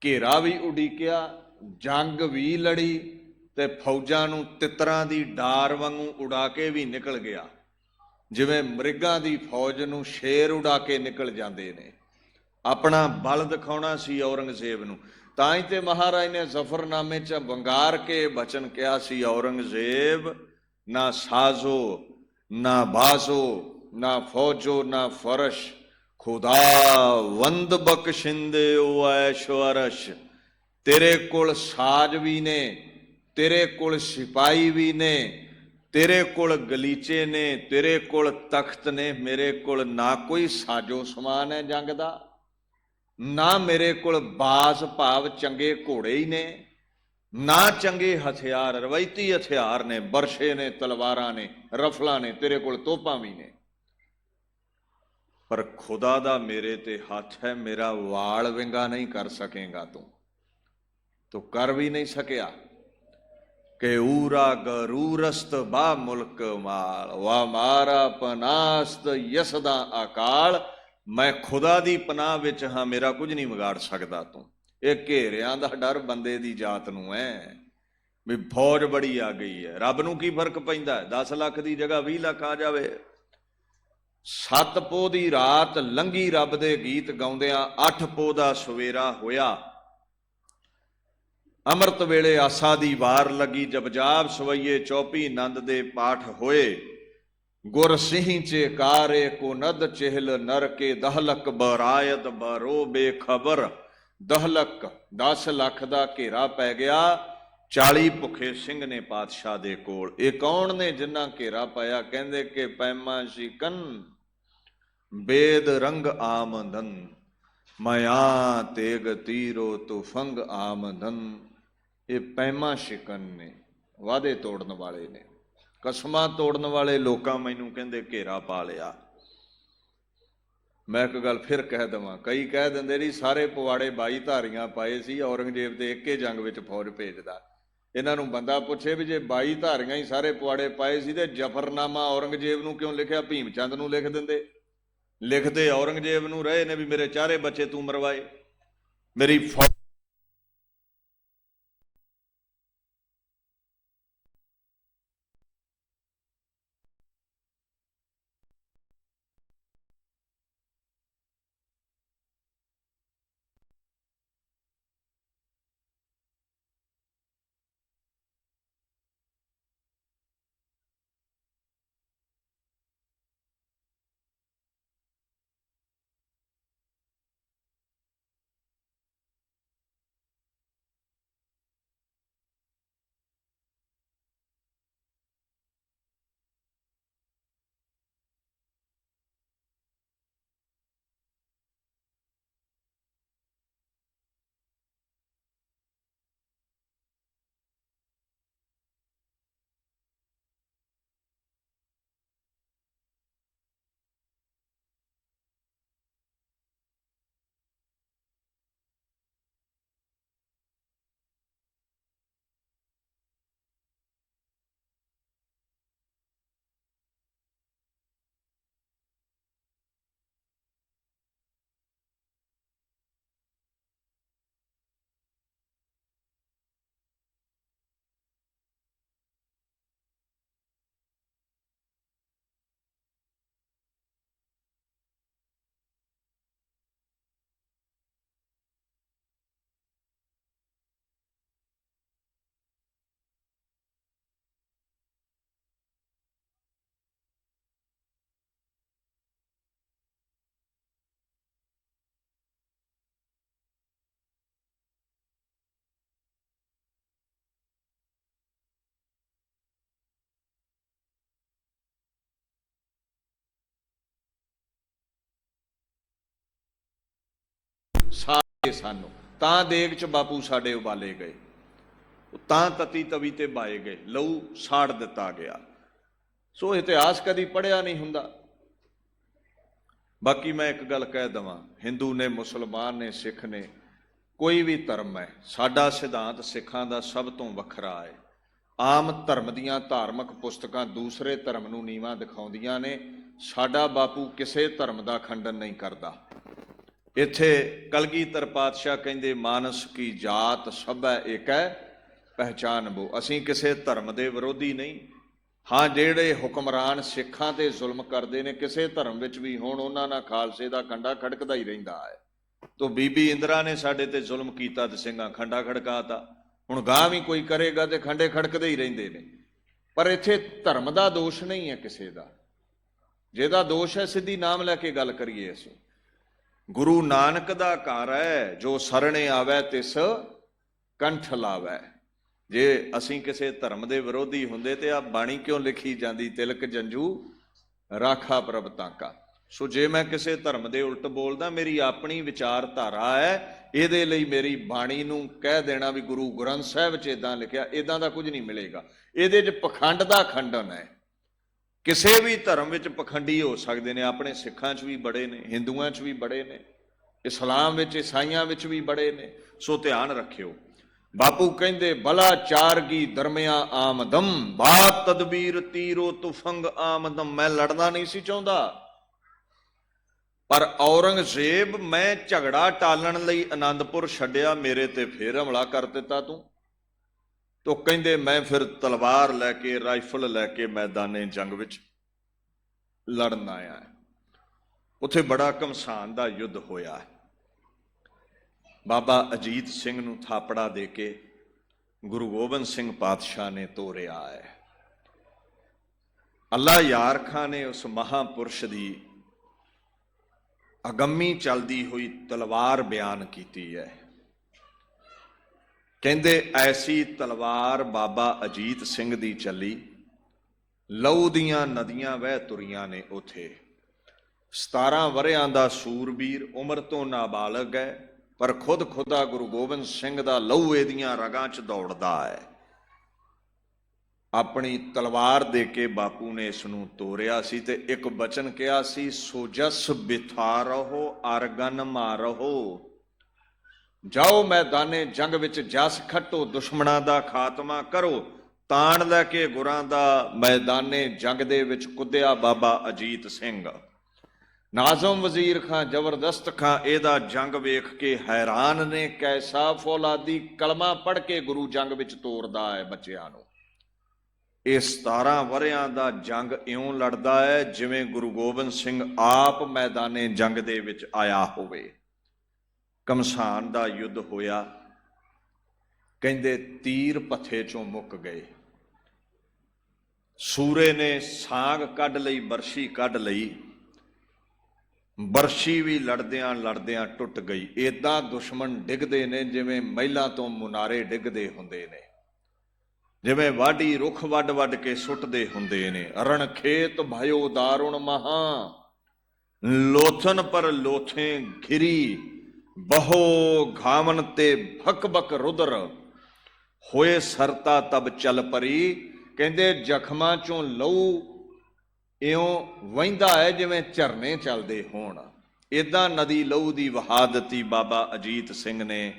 ਘੇਰਾ ਵੀ ਉਡੀਕਿਆ, ਜੰਗ ਵੀ ਲੜੀ ਤੇ ਫੌਜਾਂ ਨੂੰ ਤਿੱਤਰਾਂ ਦੀ ਡਾਰ ਵਾਂਗੂ ਉਡਾ ਕੇ ਵੀ ਨਿਕਲ ਗਿਆ। ਜਿਵੇਂ ਮ੍ਰਿਗਾਂ ਦੀ ਫੌਜ ਨੂੰ ਸ਼ੇਰ ਉਡਾ ਕੇ ਨਿਕਲ ਜਾਂਦੇ ਨੇ। ਆਪਣਾ ਬਲ ਦਿਖਾਉਣਾ ਸੀ ਔਰੰਗਜ਼ੇਬ ਨੂੰ। ਤਾਂ ਹੀ ਤੇ ਮਹਾਰਾਜ ਨੇ ਜ਼ਫਰਨਾਮੇ 'ਚ ਵੰਗਾਰ ਕੇ ਬਚਨ ਕਿਹਾ ਸੀ, ਔਰੰਗਜ਼ੇਬ ਨਾ ਸਾਜ਼ੋ ਨਾ ਬਾਜ਼ੋ ਨਾ ਫੌਜੋ ਨਾ ਫਰਸ਼, ਖੁਦਾ ਵੰਦ ਬਖਸ਼ਿੰਦੇ ਓ ਐਸ਼ਵਰਸ਼। ਤੇਰੇ ਕੋਲ ਸਾਜ਼ ਵੀ ਨੇ, ਤੇਰੇ ਕੋਲ ਸਿਪਾਹੀ ਵੀ ਨੇ, ਤੇਰੇ ਕੋਲ ਗਲੀਚੇ ਨੇ, ਤੇਰੇ ਕੋਲ ਤਖਤ ਨੇ। ਮੇਰੇ ਕੋਲ ਨਾ ਕੋਈ ਸਾਜੋ ਸਮਾਨ ਹੈ ਜੰਗ ਦਾ, ਨਾ ਮੇਰੇ ਕੋਲ ਬਾਜ਼ ਭਾਵ ਚੰਗੇ ਘੋੜੇ ਹੀ ਨੇ, ਨਾ ਚੰਗੇ ਹਥਿਆਰ ਰਵਾਇਤੀ ਹਥਿਆਰ ਨੇ, ਬਰਸ਼ੇ ਨੇ, ਤਲਵਾਰਾਂ ਨੇ, ਰਫਲਾਂ ਨੇ, ਤੇਰੇ ਕੋਲ ਤੋਪਾਂ ਵੀ ਨੇ। ਪਰ ਖੁਦਾ ਦਾ ਮੇਰੇ ਤੇ ਹੱਥ ਹੈ, ਮੇਰਾ ਵਾਲ ਵਿੰਗਾ ਨਹੀਂ ਕਰ ਸਕੇਗਾ ਤੂੰ ਕਰ ਵੀ ਨਹੀਂ ਸਕਿਆ। ਕਿ ਊਰਾ ਗਰੂਰਸਤ ਬਾ ਮੁਲਕ ਮਾਲ, ਵਾ ਮਾਰਾ ਪਨਾਸਤ ਯਸਦਾ ਅਕਾਲ। ਮੈਂ ਖੁਦਾ ਦੀ ਪਨਾਹ ਵਿੱਚ ਹਾਂ, ਮੇਰਾ ਕੁਝ ਨਹੀਂ ਵਿਗਾੜ ਸਕਦਾ ਤੂੰ। ਇਹ ਘੇਰਿਆਂ ਦਾ ਡਰ ਬੰਦੇ ਦੀ ਜਾਤ ਨੂੰ ਹੈ ਵੀ ਫੌਜ ਬੜੀ ਆ ਗਈ ਹੈ। ਰੱਬ ਨੂੰ ਕੀ ਫਰਕ ਪੈਂਦਾ? 10 ਲੱਖ ਦੀ ਜਗ੍ਹਾ 20 ਲੱਖ ਆ ਜਾਵੇ। 7 ਪੋਹ ਦੀ ਰਾਤ ਲੰਘੀ ਰੱਬ ਦੇ ਗੀਤ ਗਾਉਂਦਿਆਂ। 8 ਪੋਹ ਦਾ ਸਵੇਰਾ ਹੋਇਆ। ਅੰਮ੍ਰਿਤ ਵੇਲੇ ਆਸਾ ਦੀ ਵਾਰ ਲੱਗੀ। ਜਪਜਾਪ ਸਵਈਏ ਚੌਪੀ ਨੰਦ ਦੇ ਪਾਠ ਹੋਏ। ਗੁਰ ਸਿਂਹ ਚੇਕਾਰੇ ਕੋ ਨਦ ਚਹਿਲ ਨਰ ਕੇ, ਦਹਲਕ ਬਰਾਇਤ ਬਰੋ ਬੇਖਬਰ। 10 ਲੱਖ 10 ਲੱਖ ਦਾ ਘੇਰਾ ਪੈ ਗਿਆ। 40 ਭੁੱਖੇ ਸਿੰਘ ਨੇ ਪਾਤਸ਼ਾਹ ਦੇ ਕੋਲ। ਇਹ ਕੌਣ ਨੇ ਜਿਨ੍ਹਾਂ ਘੇਰਾ ਪਾਇਆ? ਕਹਿੰਦੇ ਕਿ ਪੈਮਾ ਸ਼ਿਕਨ ਬੇਦ ਰੰਗ ਆਮਦਨ, ਮਾਇਆ ਤੇਗ ਤੀਰੋ ਤੁਫੰਗ ਆਮਦਨ। ਇਹ ਪੈਮਾ ਸ਼ਿਕਨ ਨੇ, ਵਾਅਦੇ ਤੋੜਨ ਵਾਲੇ ਨੇ, ਕਸਮਾਂ ਤੋੜਨ ਵਾਲੇ ਲੋਕਾਂ ਮੈਨੂੰ ਕਹਿੰਦੇ ਘੇਰਾ ਪਾ ਲਿਆ। ਮੈਂ ਇੱਕ ਗੱਲ ਫਿਰ ਕਹਿ ਦੇਵਾਂ, ਕਈ ਕਹਿ ਦਿੰਦੇ ਜੀ ਸਾਰੇ ਪਵਾੜੇ 22 ਧਾਰੀਆਂ ਪਾਏ ਸੀ, ਔਰੰਗਜ਼ੇਬ ਤੇ ਇੱਕੇ ਜੰਗ ਵਿੱਚ ਫੌਜ ਭੇਜਦਾ। ਇਹਨਾਂ ਨੂੰ ਬੰਦਾ ਪੁੱਛੇ ਵੀ ਜੇ 22 ਧਾਰੀਆਂ ਹੀ ਸਾਰੇ ਪਵਾੜੇ ਪਾਏ ਸੀ ਤੇ ਜ਼ਫਰਨਾਮਾ ਔਰੰਗਜ਼ੇਬ ਨੂੰ ਕਿਉਂ ਲਿਖਿਆ? ਭੀਮ ਚੰਦ ਨੂੰ ਲਿਖ ਦਿੰਦੇ। ਲਿਖਦੇ ਔਰੰਗਜ਼ੇਬ ਨੂੰ ਰਹੇ ਨੇ ਵੀ ਮੇਰੇ 4 ਬੱਚੇ ਤੂੰ ਮਰਵਾਏ, ਮੇਰੀ ਫੌਜ ਸਾਰੇ ਸਾਨੂੰ, ਤਾਂ ਦੇਗ 'ਚ ਬਾਪੂ ਸਾਡੇ ਉਬਾਲੇ ਗਏ, ਤਾਂ ਤਤੀ ਤਵੀ ਤੇ ਬਾਏ ਗਏ, ਲਹੂ ਸਾੜ ਦਿੱਤਾ ਗਿਆ। ਸੋ ਇਤਿਹਾਸ ਕਦੀ ਪੜ੍ਹਿਆ ਨਹੀਂ ਹੁੰਦਾ। ਬਾਕੀ ਮੈਂ ਇੱਕ ਗੱਲ ਕਹਿ ਦੇਵਾਂ, ਹਿੰਦੂ ਨੇ, ਮੁਸਲਮਾਨ ਨੇ, ਸਿੱਖ ਨੇ, ਕੋਈ ਵੀ ਧਰਮ ਹੈ, ਸਾਡਾ ਸਿਧਾਂਤ ਸਿੱਖਾਂ ਦਾ ਸਭ ਤੋਂ ਵੱਖਰਾ ਹੈ। ਆਮ ਧਰਮ ਦੀਆਂ ਧਾਰਮਿਕ ਪੁਸਤਕਾਂ ਦੂਸਰੇ ਧਰਮ ਨੂੰ ਨੀਵਾਂ ਦਿਖਾਉਂਦੀਆਂ ਨੇ, ਸਾਡਾ ਬਾਪੂ ਕਿਸੇ ਧਰਮ ਦਾ ਖੰਡਨ ਨਹੀਂ ਕਰਦਾ। ਇੱਥੇ ਕਲਗੀਧਰ ਪਾਤਸ਼ਾਹ ਕਹਿੰਦੇ ਮਾਨਸ ਕੀ ਜਾਤ ਸਭੈ ਏਕੈ ਪਹਿਚਾਨ ਬੋ। ਅਸੀਂ ਕਿਸੇ ਧਰਮ ਦੇ ਵਿਰੋਧੀ ਨਹੀਂ ਹਾਂ। ਜਿਹੜੇ ਹੁਕਮਰਾਨ ਸਿੱਖਾਂ ਤੇ ਜ਼ੁਲਮ ਕਰਦੇ ਨੇ, ਕਿਸੇ ਧਰਮ ਵਿੱਚ ਵੀ ਹੋਣ, ਉਹਨਾਂ ਨਾਲ ਖਾਲਸੇ ਦਾ ਖੰਡਾ ਖੜਕਦਾ ਹੀ ਰਹਿੰਦਾ ਹੈ। ਤੋ ਬੀਬੀ ਇੰਦਰਾ ਨੇ ਸਾਡੇ ਤੇ ਜ਼ੁਲਮ ਕੀਤਾ ਤੇ ਸਿੰਘਾਂ ਖੰਡਾ ਖੜਕਾਤਾ, ਹੁਣ ਗਾਂ ਵੀ ਕੋਈ ਕਰੇਗਾ ਤੇ ਖੰਡੇ ਖੜਕਦੇ ਹੀ ਰਹਿੰਦੇ ਨੇ। ਪਰ ਇੱਥੇ ਧਰਮ ਦਾ ਦੋਸ਼ ਨਹੀਂ ਹੈ ਕਿਸੇ ਦਾ। ਜਿਹਦਾ ਦੋਸ਼ ਹੈ, ਸਿੱਧੀ ਨਾਮ ਲੈ ਕੇ ਗੱਲ ਕਰੀਏ ਅਸੀਂ। ਗੁਰੂ ਨਾਨਕ ਦਾ ਘਰ ਹੈ, ਜੋ ਸਰਣੇ ਆਵੈ ਤਿਸ ਕੰਠ ਲਾਵੈ। ਜੇ ਅਸੀਂ ਕਿਸੇ ਧਰਮ ਦੇ ਵਿਰੋਧੀ ਹੁੰਦੇ ਤੇ ਆ ਬਾਣੀ ਕਿਉਂ ਲਿਖੀ ਜਾਂਦੀ, ਤਿਲਕ ਜੰਜੂ ਰਾਖਾ ਪ੍ਰਭ ਤਾਂਕਾ। ਸੋ ਜੇ ਮੈਂ ਕਿਸੇ ਧਰਮ ਦੇ ਉਲਟ ਬੋਲਦਾ, ਮੇਰੀ ਆਪਣੀ ਵਿਚਾਰਧਾਰਾ ਹੈ, ਇਹਦੇ ਲਈ ਮੇਰੀ ਬਾਣੀ ਨੂੰ ਕਹਿ ਦੇਣਾ ਵੀ ਗੁਰੂ ਗ੍ਰੰਥ ਸਾਹਿਬ 'ਚ ਇਦਾਂ ਲਿਖਿਆ, ਇਦਾਂ ਦਾ ਕੁਝ ਨਹੀਂ ਮਿਲੇਗਾ। ਇਹਦੇ 'ਚ ਪਖੰਡ ਦਾ ਖੰਡਨ ਹੈ। ਕਿਸੇ ਵੀ ਧਰਮ ਵਿੱਚ ਪਖੰਡੀ ਹੋ ਸਕਦੇ ਨੇ, ਆਪਣੇ ਸਿੱਖਾਂ 'ਚ ਵੀ ਬੜੇ ਨੇ, ਹਿੰਦੂਆਂ 'ਚ ਵੀ ਬੜੇ ਨੇ, ਇਸਲਾਮ ਵਿੱਚ, ਈਸਾਈਆਂ ਵਿੱਚ ਵੀ ਬੜੇ ਨੇ। ਸੋ ਧਿਆਨ ਰੱਖਿਓ। ਬਾਪੂ ਕਹਿੰਦੇ ਬਲਾ ਚਾਰਗੀ ਦਰਮਿਆ ਆਮਦਮ, ਬਾਤ ਤਦਬੀਰ ਤੀਰੋ ਤੁਫੰਗ ਆਮਦਮ। ਮੈਂ ਲੜਨਾ ਨਹੀਂ ਸੀ ਚਾਹੁੰਦਾ, ਪਰ ਔਰੰਗਜ਼ੇਬ ਮੈਂ ਝਗੜਾ ਟਾਲਣ ਲਈ ਆਨੰਦਪੁਰ ਛੱਡਿਆ, ਮੇਰੇ ਤੇ ਫੇਰ ਹਮਲਾ ਕਰ ਦਿੱਤਾ ਤੂੰ। ਤੋ ਕਹਿੰਦੇ ਮੈਂ ਫਿਰ ਤਲਵਾਰ ਲੈ ਕੇ, ਰਾਈਫਲ ਲੈ ਕੇ ਮੈਦਾਨੇ ਜੰਗ ਵਿੱਚ ਲੜਨ ਆਇਆ। ਉੱਥੇ ਬੜਾ ਘਮਸਾਨ ਦਾ ਯੁੱਧ ਹੋਇਆ। ਬਾਬਾ ਅਜੀਤ ਸਿੰਘ ਨੂੰ ਥਾਪੜਾ ਦੇ ਕੇ ਗੁਰੂ ਗੋਬਿੰਦ ਸਿੰਘ ਪਾਤਸ਼ਾਹ ਨੇ ਤੋਰਿਆ ਹੈ। ਅੱਲਾ ਯਾਰ ਖਾਂ ਨੇ ਉਸ ਮਹਾਂਪੁਰਸ਼ ਦੀ ਅਗੰਮੀ ਚਲਦੀ ਹੋਈ ਤਲਵਾਰ ਬਿਆਨ ਕੀਤੀ ਹੈ। ਕਹਿੰਦੇ ਐਸੀ ਤਲਵਾਰ ਬਾਬਾ ਅਜੀਤ ਸਿੰਘ ਦੀ ਚੱਲੀ, ਲਹੂ ਦੀਆਂ ਨਦੀਆਂ ਵਹਿ ਤੁਰੀਆਂ ਨੇ ਉੱਥੇ। 17 ਵਰ੍ਹਿਆਂ ਦਾ ਸੂਰਬੀਰ, ਉਮਰ ਤੋਂ ਨਾਬਾਲਗ ਹੈ, ਪਰ ਖੁਦ ਖੁਦਾ ਗੁਰੂ ਗੋਬਿੰਦ ਸਿੰਘ ਦਾ ਲਹੂ ਇਹਦੀਆਂ ਰਗਾਂ 'ਚ ਦੌੜਦਾ ਹੈ। ਆਪਣੀ ਤਲਵਾਰ ਦੇ ਕੇ ਬਾਪੂ ਨੇ ਇਸ ਨੂੰ ਤੋਰਿਆ ਸੀ ਤੇ ਇੱਕ ਬਚਨ ਕਿਹਾ ਸੀ, ਸੋਜਸ ਬਿਥਾ ਰਹੋ ਅਰਗਨ ਮਾਰੋ। ਜਾਓ ਮੈਦਾਨੇ ਜੰਗ ਵਿੱਚ ਜਸ ਖੱਟੋ, ਦੁਸ਼ਮਣਾਂ ਦਾ ਖਾਤਮਾ ਕਰੋ। ਤਾਣ ਲੈ ਕੇ ਗੁਰਾਂ ਦਾ ਮੈਦਾਨੇ ਜੰਗ ਦੇ ਵਿੱਚ ਕੁੱਦਿਆ ਬਾਬਾ ਅਜੀਤ ਸਿੰਘ। ਨਾਜ਼ਮ ਵਜ਼ੀਰ ਖਾਂ, ਜ਼ਬਰਦਸਤ ਖਾਂ ਇਹਦਾ ਜੰਗ ਵੇਖ ਕੇ ਹੈਰਾਨ ਨੇ। ਕੈਸਾ ਫੌਲਾਦੀ ਕਲਮਾ ਪੜ੍ਹ ਕੇ ਗੁਰੂ ਜੰਗ ਵਿੱਚ ਤੋਰਦਾ ਹੈ ਬੱਚਿਆਂ ਨੂੰ। ਇਹ 17 ਵਰ੍ਹਿਆਂ ਦਾ ਜੰਗ ਇਉਂ ਲੜਦਾ ਹੈ ਜਿਵੇਂ ਗੁਰੂ ਗੋਬਿੰਦ ਸਿੰਘ ਆਪ ਮੈਦਾਨੇ ਜੰਗ ਦੇ ਵਿੱਚ ਆਇਆ ਹੋਵੇ। ਘਮਸਾਨ ਦਾ ਯੁੱਧ ਹੋਇਆ। ਕਹਿੰਦੇ ਤੀਰ ਪੱਥੇ ਚੋਂ ਮੁੱਕ ਗਏ। ਸੂਰੇ ਨੇ ਸਾਂਗ ਕੱਢ ਲਈ, ਬਰਸ਼ੀ ਕੱਢ ਲਈ। ਬਰਸ਼ੀ ਵੀ ਲੜਦਿਆਂ ਲੜਦਿਆਂ ਟੁੱਟ ਗਈ। ਏਦਾਂ ਦੁਸ਼ਮਣ ਡਿੱਗਦੇ ਨੇ ਜਿਵੇਂ ਮਹਿਲਾਂ ਤੋਂ ਮੁਨਾਰੇ ਡਿੱਗਦੇ ਹੁੰਦੇ ਨੇ, ਜਿਵੇਂ ਵਾਢੀ ਰੁੱਖ ਵੱਢ ਵੱਢ ਕੇ ਸੁੱਟਦੇ ਹੁੰਦੇ ਨੇ। ਰਣ ਖੇਤ ਭਇਓ ਦਾਰੁਣ ਮਹਾ, ਲੋਥਨ ਪਰ ਲੋਥੇ ਘਿਰੀ। ਬਹੋ ਘਾਵਨ ਤੇ ਭਕ ਭਕ ਰੁਦਰ, ਹੋਏ ਸਰਤਾ ਤਬ ਚੱਲ ਪਰੀ। ਕਹਿੰਦੇ ਜ਼ਖਮਾਂ ਚੋਂ ਲਹੂ ਇਉਂ ਵਹਿੰਦਾ ਹੈ ਜਿਵੇਂ ਝਰਨੇ ਚੱਲਦੇ ਹੋਣ। ਏਦਾਂ ਨਦੀ ਲਹੂ ਦੀ ਵਹਾ ਦਿੱਤੀ ਬਾਬਾ ਅਜੀਤ ਸਿੰਘ ਨੇ।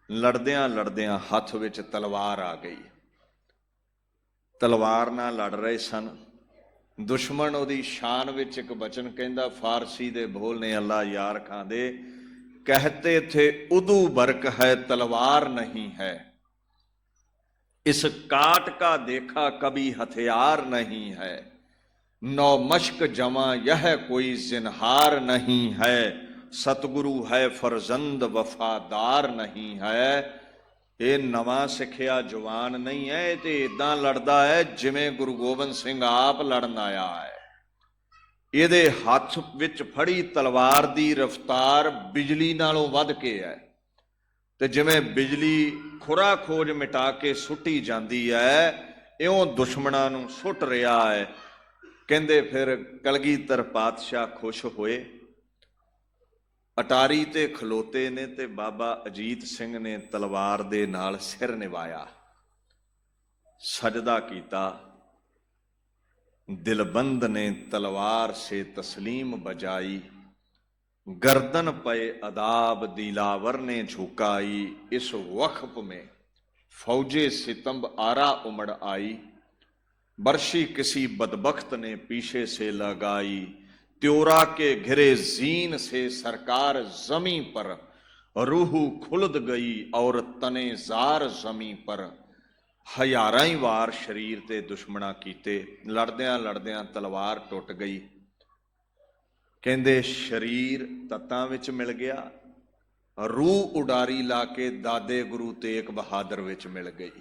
ਲੜਦਿਆਂ ਲੜਦਿਆਂ ਹੱਥ ਵਿੱਚ ਤਲਵਾਰ ਆ ਗਈ। ਤਲਵਾਰ ਨਾਲ ਲੜ ਰਹੇ ਸਨ। ਦੁਸ਼ਮਣ ਉਹਦੀ ਸ਼ਾਨ ਵਿੱਚ ਇੱਕ ਬਚਨ ਕਹਿੰਦਾ, ਫਾਰਸੀ ਦੇ ਬੋਲ ਨੇ ਅੱਲਾ ਯਾਰ ਖਾਂ ਦੇ, कहते थे उदू बरक है तलवार नहीं है, इस काट का देखा कभी हथियार नहीं है। नौ मश्क जमा यह कोई जिन्हार नहीं है, सतगुरु है फरजंद वफादार नहीं है। ये नवां सिखिया जवान नहीं है, ये इदां लड़दा है जिवें गुरु गोबिंद सिंह आप लड़न आया है। ਇਹਦੇ ਹੱਥ ਵਿੱਚ ਫੜੀ ਤਲਵਾਰ ਦੀ ਰਫ਼ਤਾਰ ਬਿਜਲੀ ਨਾਲੋਂ ਵੱਧ ਕੇ ਹੈ, ਤੇ ਜਿਵੇਂ ਬਿਜਲੀ ਖੁਰਾ ਖੋਜ ਮਿਟਾ ਕੇ ਸੁੱਟੀ ਜਾਂਦੀ ਹੈ, ਇਉਂ ਦੁਸ਼ਮਣਾਂ ਨੂੰ ਸੁੱਟ ਰਿਹਾ ਹੈ। ਕਹਿੰਦੇ ਫਿਰ ਕਲਗੀਧਰ ਪਾਤਸ਼ਾਹ ਖੁਸ਼ ਹੋਏ। ਅਟਾਰੀ ਤੇ ਖਲੋਤੇ ਨੇ ਤੇ ਬਾਬਾ ਅਜੀਤ ਸਿੰਘ ਨੇ ਤਲਵਾਰ ਦੇ ਨਾਲ ਸਿਰ ਨਿਵਾਇਆ, ਸਜਦਾ ਕੀਤਾ। ਦਿਲਬੰਦ ਨੇ ਤਲਵਾਰ ਸੇ ਤਸਲੀਮ ਬਜਾਈ, गर्दन पे अदाब दिलावर ने झुकाई। इस वक्फ में फौजे सितंब आरा उमड़ आई, बर्शी किसी बदबख्त ने पीछे से लगाई। त्योरा के घिरे जीन से सरकार जमी पर, रूह खुलद गई और तने जार जमी पर। हजारां ही वार शरीर ते दुश्मना कीते, लड़दियां लड़दियां तलवार टुट गई। ਕਹਿੰਦੇ ਸ਼ਰੀਰ ਤੱਤਾਂ ਵਿੱਚ ਮਿਲ ਗਿਆ, ਰੂਹ ਉਡਾਰੀ ਲਾ ਕੇ ਦਾਦੇ ਗੁਰੂ ਤੇਗ ਬਹਾਦਰ ਵਿੱਚ ਮਿਲ ਗਈ।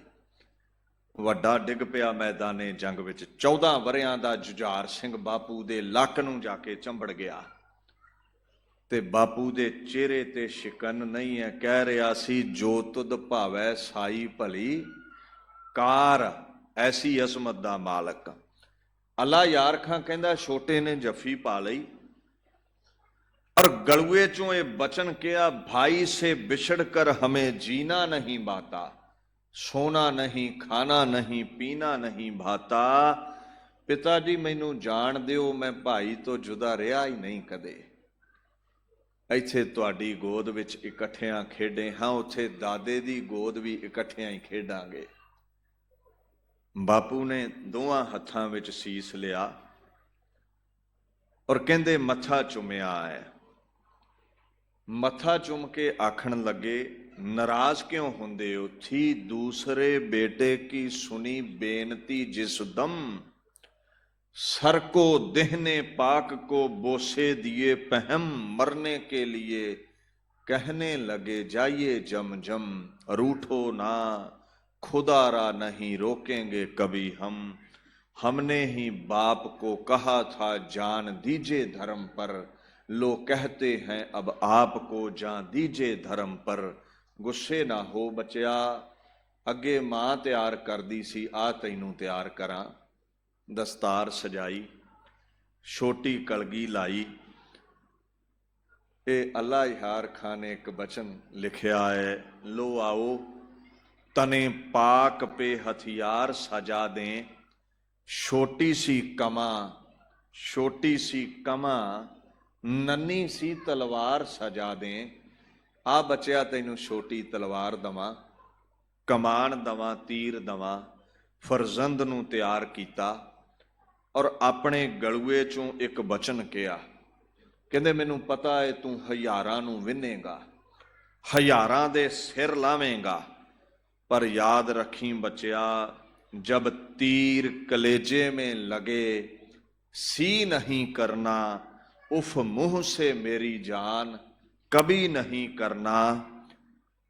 ਵੱਡਾ ਡਿੱਗ ਪਿਆ ਮੈਦਾਨੇ ਜੰਗ ਵਿੱਚ। 14 ਵਰਿਆਂ ਦਾ ਜੁਝਾਰ ਸਿੰਘ ਬਾਪੂ ਦੇ ਲੱਕ ਨੂੰ ਜਾ ਕੇ ਚੰਬੜ ਗਿਆ ਤੇ ਬਾਪੂ ਦੇ ਚਿਹਰੇ ਤੇ ਸ਼ਿਕਨ ਨਹੀਂ ਹੈ। ਕਹਿ ਰਿਹਾ ਸੀ, ਜੋ ਤੁਧ ਭਾਵੈ ਸਾਈ ਭਲੀ ਕਾਰ, ਐਸੀ ਅਜ਼ਮਤ ਦਾ ਮਾਲਕ। ਅੱਲਾ ਯਾਰ ਖਾਂ ਕਹਿੰਦਾ ਛੋਟੇ ਨੇ ਜੱਫੀ ਪਾ ਲਈ और गलुए चों ये बचन किया, भाई से बिछड़ कर हमें जीना नहीं भाता, सोना नहीं खाना नहीं पीना नहीं भाता। पिता जी मैनू जान दिओ, मैं भाई तो जुदा रहा ही नहीं कदे। ਇੱਥੇ ਤੁਹਾਡੀ ਗੋਦ ਵਿੱਚ ਇਕੱਠਿਆਂ ਖੇਡੇ ਹਾਂ, ਉੱਥੇ ਦਾਦੇ ਦੀ ਗੋਦ ਵੀ ਇਕੱਠਿਆਂ ਹੀ ਖੇਡਾਂਗੇ। ਬਾਪੂ ਨੇ ਦੋਵਾਂ ਹੱਥਾਂ ਵਿੱਚ ਸੀਸ ਲਿਆ ਔਰ ਕਹਿੰਦੇ ਮੱਥਾ ਚੁੰਮਿਆ ਹੈ। ਮੱਥਾ ਚੁੰਮ ਕੇ ਆਖਣ ਲੱਗੇ, ਨਾਰਾਜ਼ ਕਿਉਂ ਹੁੰਦੇ ਹੋ? ਥੀ ਦੂਸਰੇ ਬੇਟੇ ਕੀ ਸੁਣੀ ਬੇਨਤੀ ਜਿਸ ਦਮ, सर को देहने पाक को बोसे दिए पहम, मरने के लिए कहने लगे जाइए जम जम। रूठो ना खुदारा नहीं रोकेंगे कभी हम, हमने ही बाप को कहा था जान दीजिए धर्म पर, लो कहते हैं अब आपको जान दीजिए धर्म पर। गुस्से ना हो बच्चा, अगे मां तैयार कर दी सी, आ तैनू तैयार करा। दस्तार सजाई, छोटी कलगी लाई। ये अल्लाह यार खान ने एक बचन लिखिया है, लो आओ तने पाक पे हथियार सजा दें, छोटी सी कमा, छोटी सी कमा, नन्नी सी तलवार सजा दें। आ बच्चा तैनू छोटी तलवार दवा, कमान दवा, तीर दवा। फरजंद नू तैयार किया और अपने गलुए चों एक बचन किया, कहंदे मैनू पता है तू हज़ारां नू विन्नेगा, हज़ारां दे सिर लावेंगा, पर याद रखी बच्चा, जब तीर कलेजे में लगे सी नहीं करना, उफ मुंह से मेरी जान कभी नहीं करना।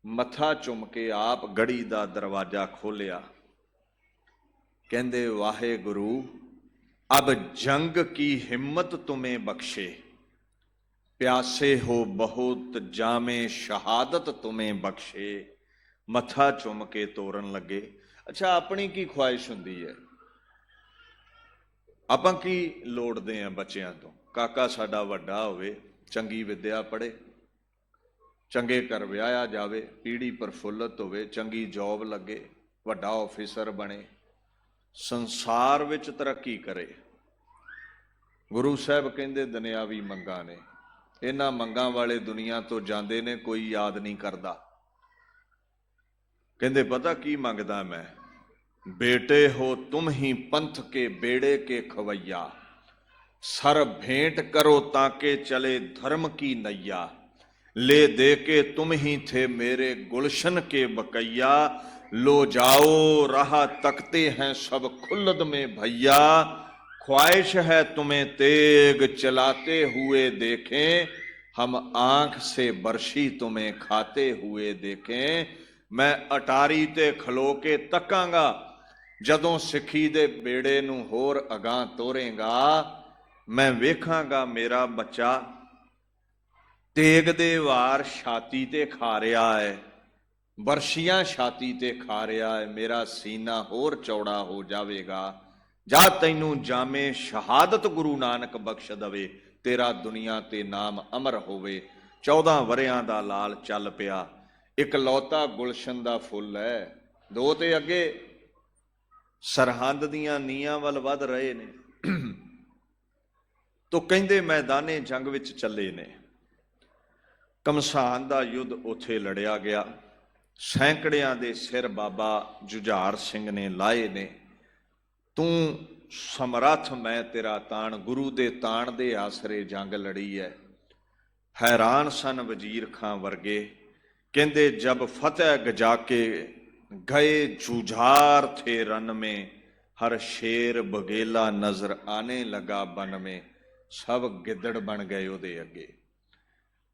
मथा चुम के आप गड़ी दा दरवाजा खोलिया, कहंदे वाहे गुरु अब जंग की हिम्मत तुम्हें बख्शे, प्यासे हो बहुत जामे शहादत तुम्हें बख्शे। मथा चुम के तोरन लगे। अच्छा, अपनी की ख्वाहिश हुंदी है, आपां की लोड़दे हैं बच्चियां तो? काका साडा वड्डा होवे, चंगी विद्या पढ़े, चंगे घर विआया जावे, पीढ़ी प्रफुल्लत होवे, चंगी जॉब लगे, वड्डा ऑफिसर बने, संसार विच तरक्की करे। गुरु साहब कहंदे दुनियावी मंगां ने, इन्हां मंगां वाले दुनिया तो जांदे ने, कोई याद नहीं करदा। कहंदे पता की मंगदा मैं? बेटे हो तुम ही पंथ के बेड़े के खवैया, सर भेंट करो ताके चले धर्म की नैया। ले दे के तुम ही थे मेरे गुलशन के बकैया, लो जाओ राह तकते हैं सब खुल्लद में भैया। ख्वाहिश है तुम्हें तेग चलाते हुए देखें, हम आंख से बरशी तुम्हें खाते हुए देखें। मैं अटारी ते खलो के तकांगा, जदों सिखी दे बेड़े नू होर अगां तोरेगा। मैं वेखांगा मेरा बच्चा तेग दे वार छाती ते खा रहा है, बरशियां छाती ते खा रहा है, मेरा सीना होर चौड़ा हो जाएगा। जा तैनू जामे शहादत गुरु नानक बख्श दवे, तेरा दुनिया ते नाम अमर होवे। 14 ਵਰਿਆਂ ਦਾ ਲਾਲ ਚੱਲ ਪਿਆ। ਇਕਲੌਤਾ ਗੁਲਸ਼ਨ ਦਾ ਫੁੱਲ ਹੈ। ਦੋ ਤੇ ਅੱਗੇ ਸਰਹੰਦ ਦੀਆਂ ਨੀਹਾਂ ਵੱਲ ਵੱਧ ਰਹੇ ਨੇ। ਤੋ ਕਹਿੰਦੇ ਮੈਦਾਨੇ ਜੰਗ ਵਿੱਚ ਚੱਲੇ ਨੇ। ਘਮਸਾਨ ਦਾ ਯੁੱਧ ਉੱਥੇ ਲੜਿਆ ਗਿਆ। ਸੈਂਕੜਿਆਂ ਦੇ ਸਿਰ ਬਾਬਾ ਜੁਝਾਰ ਸਿੰਘ ਨੇ ਲਾਏ ਨੇ। ਤੂੰ ਸਮਰੱਥ ਮੈਂ ਤੇਰਾ ਤਾਣ, ਗੁਰੂ ਦੇ ਤਾਣ ਦੇ ਆਸਰੇ ਜੰਗ ਲੜੀ ਹੈ। हैरान सन वजीर खां वर्गे, कहते जब फतेह गजा के गए जूझार थे रन में, हर शेर बगेला नजर आने लगा बन में, सब गिदड़ बन गए उहदे अगे।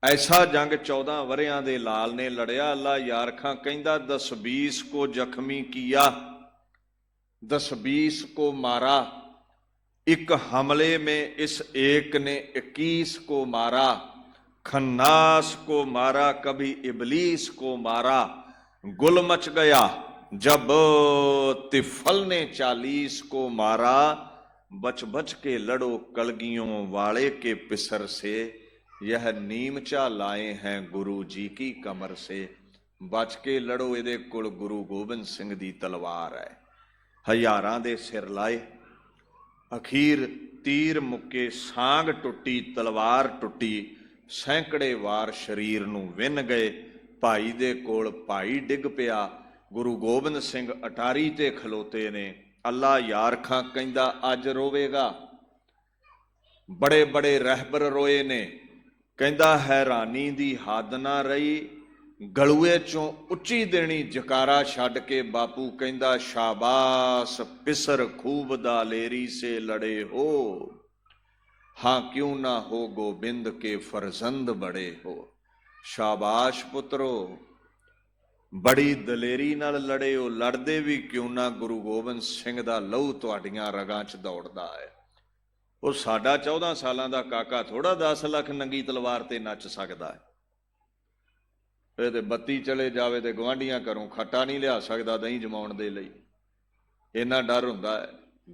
ऐसा जंग 14 वरियां दे लाल ने लड़िया। अल्लाह यार खां कहंदा 10-20 को जख्मी किया, 10-20 को मारा, एक हमले में इस एक ने 21 को मारा। खन्नास को मारा, कभी इबलीस को मारा, गुल मच गया जब तिफल ने 40 को मारा। बच बच के लड़ो कलगियों वाले के पिसर से, यह नीमचा लाए हैं गुरु जी की कमर से। बच के लड़ो, इहदे कोल गुरु गोबिंद सिंह दी तलवार है। हज़ारां दे सिर लाए, अखीर तीर मुक्के, सांग टुटी, तलवार टुटी, सैकड़े वार शरीर नूं विन गए। भाई दे कोल भाई डिग पिया। गुरु गोबिंद सिंह अटारी ते खलोते ने। अल्लाह यार खां कहंदा अज रोवेगा। बड़े बड़े रहबर रोए ने। कहंदा हैरानी दी हद ना रही। गलूए चों उच्ची देनी जकारा छड्ड के बापू कहंदा शाबाश पिसर खूब दा लेरी से लड़े हो। हाँ क्यों ना हो गोबिंद के फरजंद बड़े हो। शाबाश पुत्रो, बड़ी दलेरी नाल लड़े हो। लड़दे भी क्यों ना, गुरु गोबिंद सिंह दा लहू तुहाडियां रगां च दौड़दा है। वो साडा 14 सालां दा काका थोड़ा 10 ਲੱਖ नंगी तलवार ते नच सकदा है। ये बत्ती चले जावे ते गुआंढियां घरों खट्टा नहीं लिया सकदा दही जमाउण दे लई, इन्ना डर हुंदा है।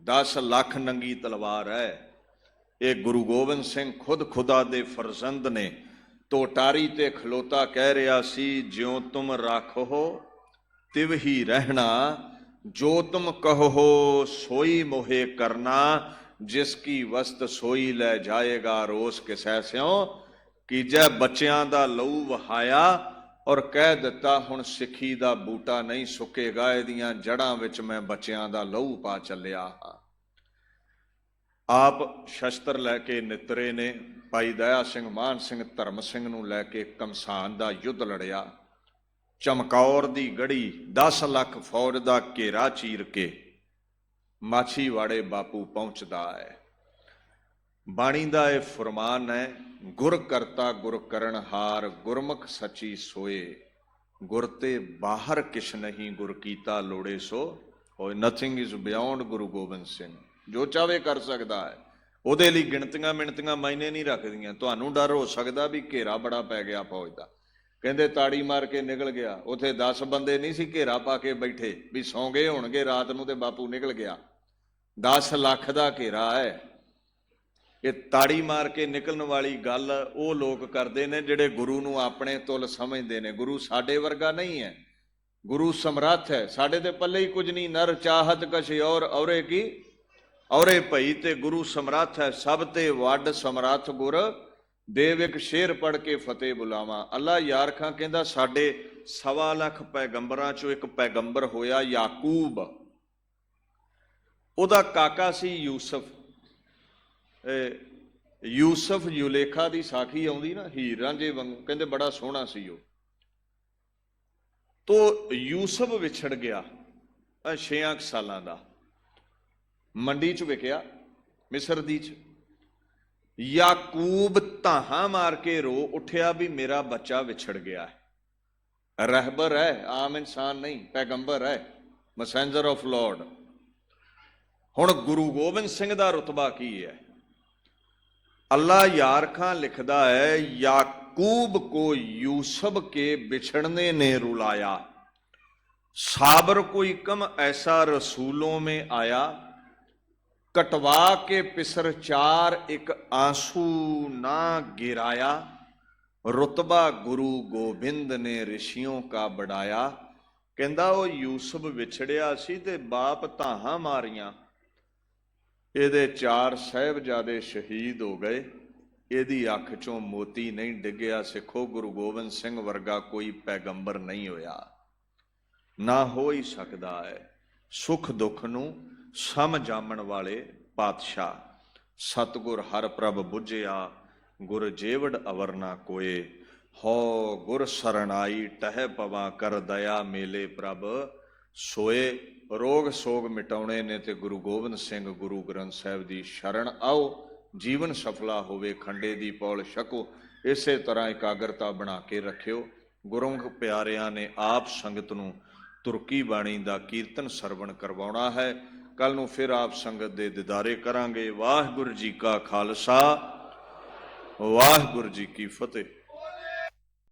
10 ਲੱਖ नंगी तलवार है। ये गुरु गोबिंद सिंह खुद खुदा दे फरजंद ने। तो टारी ते खलोता कह रहा सी, ज्यों तुम राखो तिव ही रहना, जो तुम कहो सोई मोहे करना, जिसकी वस्त सोई लै जाएगा रोस किसै स्यों। कीजै बच्चियां दा लहू वहाया, और कह दिता हुण सिक्खी दा बूटा नहीं सुकेगा, इहदियां जड़ां विच मैं बच्चियां दा लहू पा चलिया हां। आप शस्त्र लैके नितरे ने। भाई दया सिंह, मान सिंह, धर्म सिंह नूं लैके घमसान दा युद्ध लड़िया। चमकौर दी गढ़ी 10 ਲੱਖ फौज दा घेरा चीर के माछीवाड़े बापू पहुंचदा है। बाणी दा ये फरमान है, गुर करता गुर करन हार, गुरमुख सची सोए, गुर ते बाहर किश नहीं, गुर कीता लोड़े सो होए। Nothing is beyond Guru Gobind Singh. जो चाहे कर सकता है। ਉਹਦੇ ਲਈ ਗਿਣਤੀਆਂ ਮਿਣਤੀਆਂ ਮਾਇਨੇ ਨਹੀਂ ਰੱਖਦੀਆਂ। ਤੁਹਾਨੂੰ ਡਰ ਹੋ ਸਕਦਾ ਵੀ ਘੇਰਾ ਬੜਾ ਪੈ ਗਿਆ ਫੌਜ ਦਾ। ਕਹਿੰਦੇ ਤਾੜੀ ਮਾਰ ਕੇ ਨਿਕਲ ਗਿਆ। ਉੱਥੇ 10 ਬੰਦੇ ਨਹੀਂ ਸੀ ਘੇਰਾ ਪਾ ਕੇ ਬੈਠੇ ਵੀ ਸੌਂ ਗਏ ਹੋਣਗੇ ਰਾਤ ਨੂੰ, ਤੇ ਬਾਪੂ ਨਿਕਲ ਗਿਆ। 10 ਲੱਖ ਦਾ ਘੇਰਾ ਹੈ। ਇਹ ਤਾੜੀ ਮਾਰ ਕੇ ਨਿਕਲਣ ਵਾਲੀ ਗੱਲ ਉਹ ਲੋਕ ਕਰਦੇ ਨੇ ਜਿਹੜੇ ਗੁਰੂ ਨੂੰ ਆਪਣੇ ਤੁੱਲ ਸਮਝਦੇ ਨੇ। ਗੁਰੂ ਸਾਡੇ ਵਰਗਾ ਨਹੀਂ ਹੈ। ਗੁਰੂ ਸਮਰੱਥ ਹੈ। ਸਾਡੇ ਤੇ ਪੱਲੇ ਹੀ ਕੁਝ ਨਹੀਂ। ਨਰ ਚਾਹਤ ਕਛ ਔਰ ਔਰੇ ਕੀ ਔਰੇ ਭਈ, ਤੇ ਗੁਰੂ ਸਮਰੱਥ ਹੈ। ਸਭ ਤੇ ਵੱਡ ਸਮਰੱਥ ਗੁਰ, ਦੇਵ ਇੱਕ ਸ਼ੇਰ ਪੜ੍ਹ ਕੇ ਫਤਿਹ ਬੁਲਾਵਾਂ। ਅੱਲਾ ਯਾਰ ਖਾਂ ਕਹਿੰਦਾ ਸਾਡੇ 1.25 ਲੱਖ ਪੈਗੰਬਰਾਂ ਚੋਂ ਇੱਕ ਪੈਗੰਬਰ ਹੋਇਆ ਯਾਕੂਬ। ਉਹਦਾ ਕਾਕਾ ਸੀ ਯੂਸਫ। ਯੂਸਫ ਯੁਲੇਖਾ ਦੀ ਸਾਖੀ ਆਉਂਦੀ ਨਾ, ਹੀਰ ਰਾਂਝੇ ਵਾਂਗੂ, ਕਹਿੰਦੇ ਬੜਾ ਸੋਹਣਾ ਸੀ ਉਹ। ਤੋ ਯੂਸਫ ਵਿਛੜ ਗਿਆ 6 ਸਾਲਾਂ ਦਾ। ਮੰਡੀ ਚ ਵਿਕਿਆ ਮਿਸਰ ਦੀ ਚ। ਯਾਕੂਬ ਧਾਹਾਂ ਮਾਰ ਕੇ ਰੋ ਉੱਠਿਆ ਵੀ ਮੇਰਾ ਬੱਚਾ ਵਿਛੜ ਗਿਆ ਹੈ। ਰਹਿਬਰ ਹੈ, ਆਮ ਇਨਸਾਨ ਨਹੀਂ, ਪੈਗੰਬਰ ਹੈ, ਮੈਸੇਂਜਰ ਆਫ ਲॉर्ड। ਹੁਣ ਗੁਰੂ ਗੋਬਿੰਦ ਸਿੰਘ ਦਾ ਰੁਤਬਾ ਕੀ ਹੈ? अल्लाह यार खां लिखदा है, याकूब को यूसुफ के बिछड़ने ने रुलाया, साबर कोई कम ऐसा रसूलों में आया, कटवा के पिसर चार एक आंसू ना गिराया, रुतबा गुरु गोबिंद ने ऋषियों का बढ़ाया। कहंदा वो यूसुफ विछड़िया सी ते बाप धाहां मारियां, ਇਹਦੇ 4 ਸਾਹਿਬਜ਼ਾਦੇ ਸ਼ਹੀਦ ਹੋ ਗਏ, ਇਹਦੀ ਅੱਖ ਚੋਂ ਮੋਤੀ ਨਹੀਂ ਡਿੱਗਿਆ। ਸਿੱਖੋ, ਗੁਰੂ ਗੋਬਿੰਦ ਸਿੰਘ ਵਰਗਾ ਕੋਈ ਪੈਗੰਬਰ ਨਹੀਂ ਹੋਇਆ, ਨਾ ਹੋ ਹੀ ਸਕਦਾ ਹੈ। ਸੁਖ ਦੁੱਖ ਨੂੰ ਸਮ ਜਾਮਣ ਵਾਲੇ ਪਾਤਸ਼ਾਹ। ਸਤਿਗੁਰ ਹਰ ਪ੍ਰਭ ਬੁੱਝਿਆ, ਗੁਰ ਜੇਵੜ ਅਵਰ ਨਾ ਕੋਏ। ਹੋ ਗੁਰ ਸਰਣਾਈ ਟਹਿ ਪਵਾ ਕਰ ਦਇਆ, ਮੇਲੇ ਪ੍ਰਭ ਸੋਏ। ਰੋਗ ਸੋਗ ਮਿਟਾਉਣੇ ਨੇ ਤੇ ਗੁਰੂ ਗੋਬਿੰਦ ਸਿੰਘ ਗੁਰੂ ਗ੍ਰੰਥ ਸਾਹਿਬ ਦੀ ਸ਼ਰਨ ਆਓ, ਜੀਵਨ ਸਫਲਾ ਹੋਵੇ, ਖੰਡੇ ਦੀ ਪੌਲ ਛਕੋ। ਇਸੇ ਤਰ੍ਹਾਂ ਇਕਾਗਰਤਾ ਬਣਾ ਕੇ ਰੱਖਿਓ। ਗੁਰਮੁਖ ਪਿਆਰਿਆਂ ਨੇ ਆਪ ਸੰਗਤ ਨੂੰ ਤੁਰਕੀ ਬਾਣੀ ਦਾ ਕੀਰਤਨ ਸਰਵਣ ਕਰਵਾਉਣਾ ਹੈ। ਕੱਲ ਨੂੰ ਫਿਰ ਆਪ ਸੰਗਤ ਦੇ ਦਿਦਾਰੇ ਕਰਾਂਗੇ। ਵਾਹਿਗੁਰੂ ਜੀ ਕਾ ਖਾਲਸਾ, ਵਾਹਿਗੁਰੂ ਜੀ ਕੀ ਫਤਿਹ।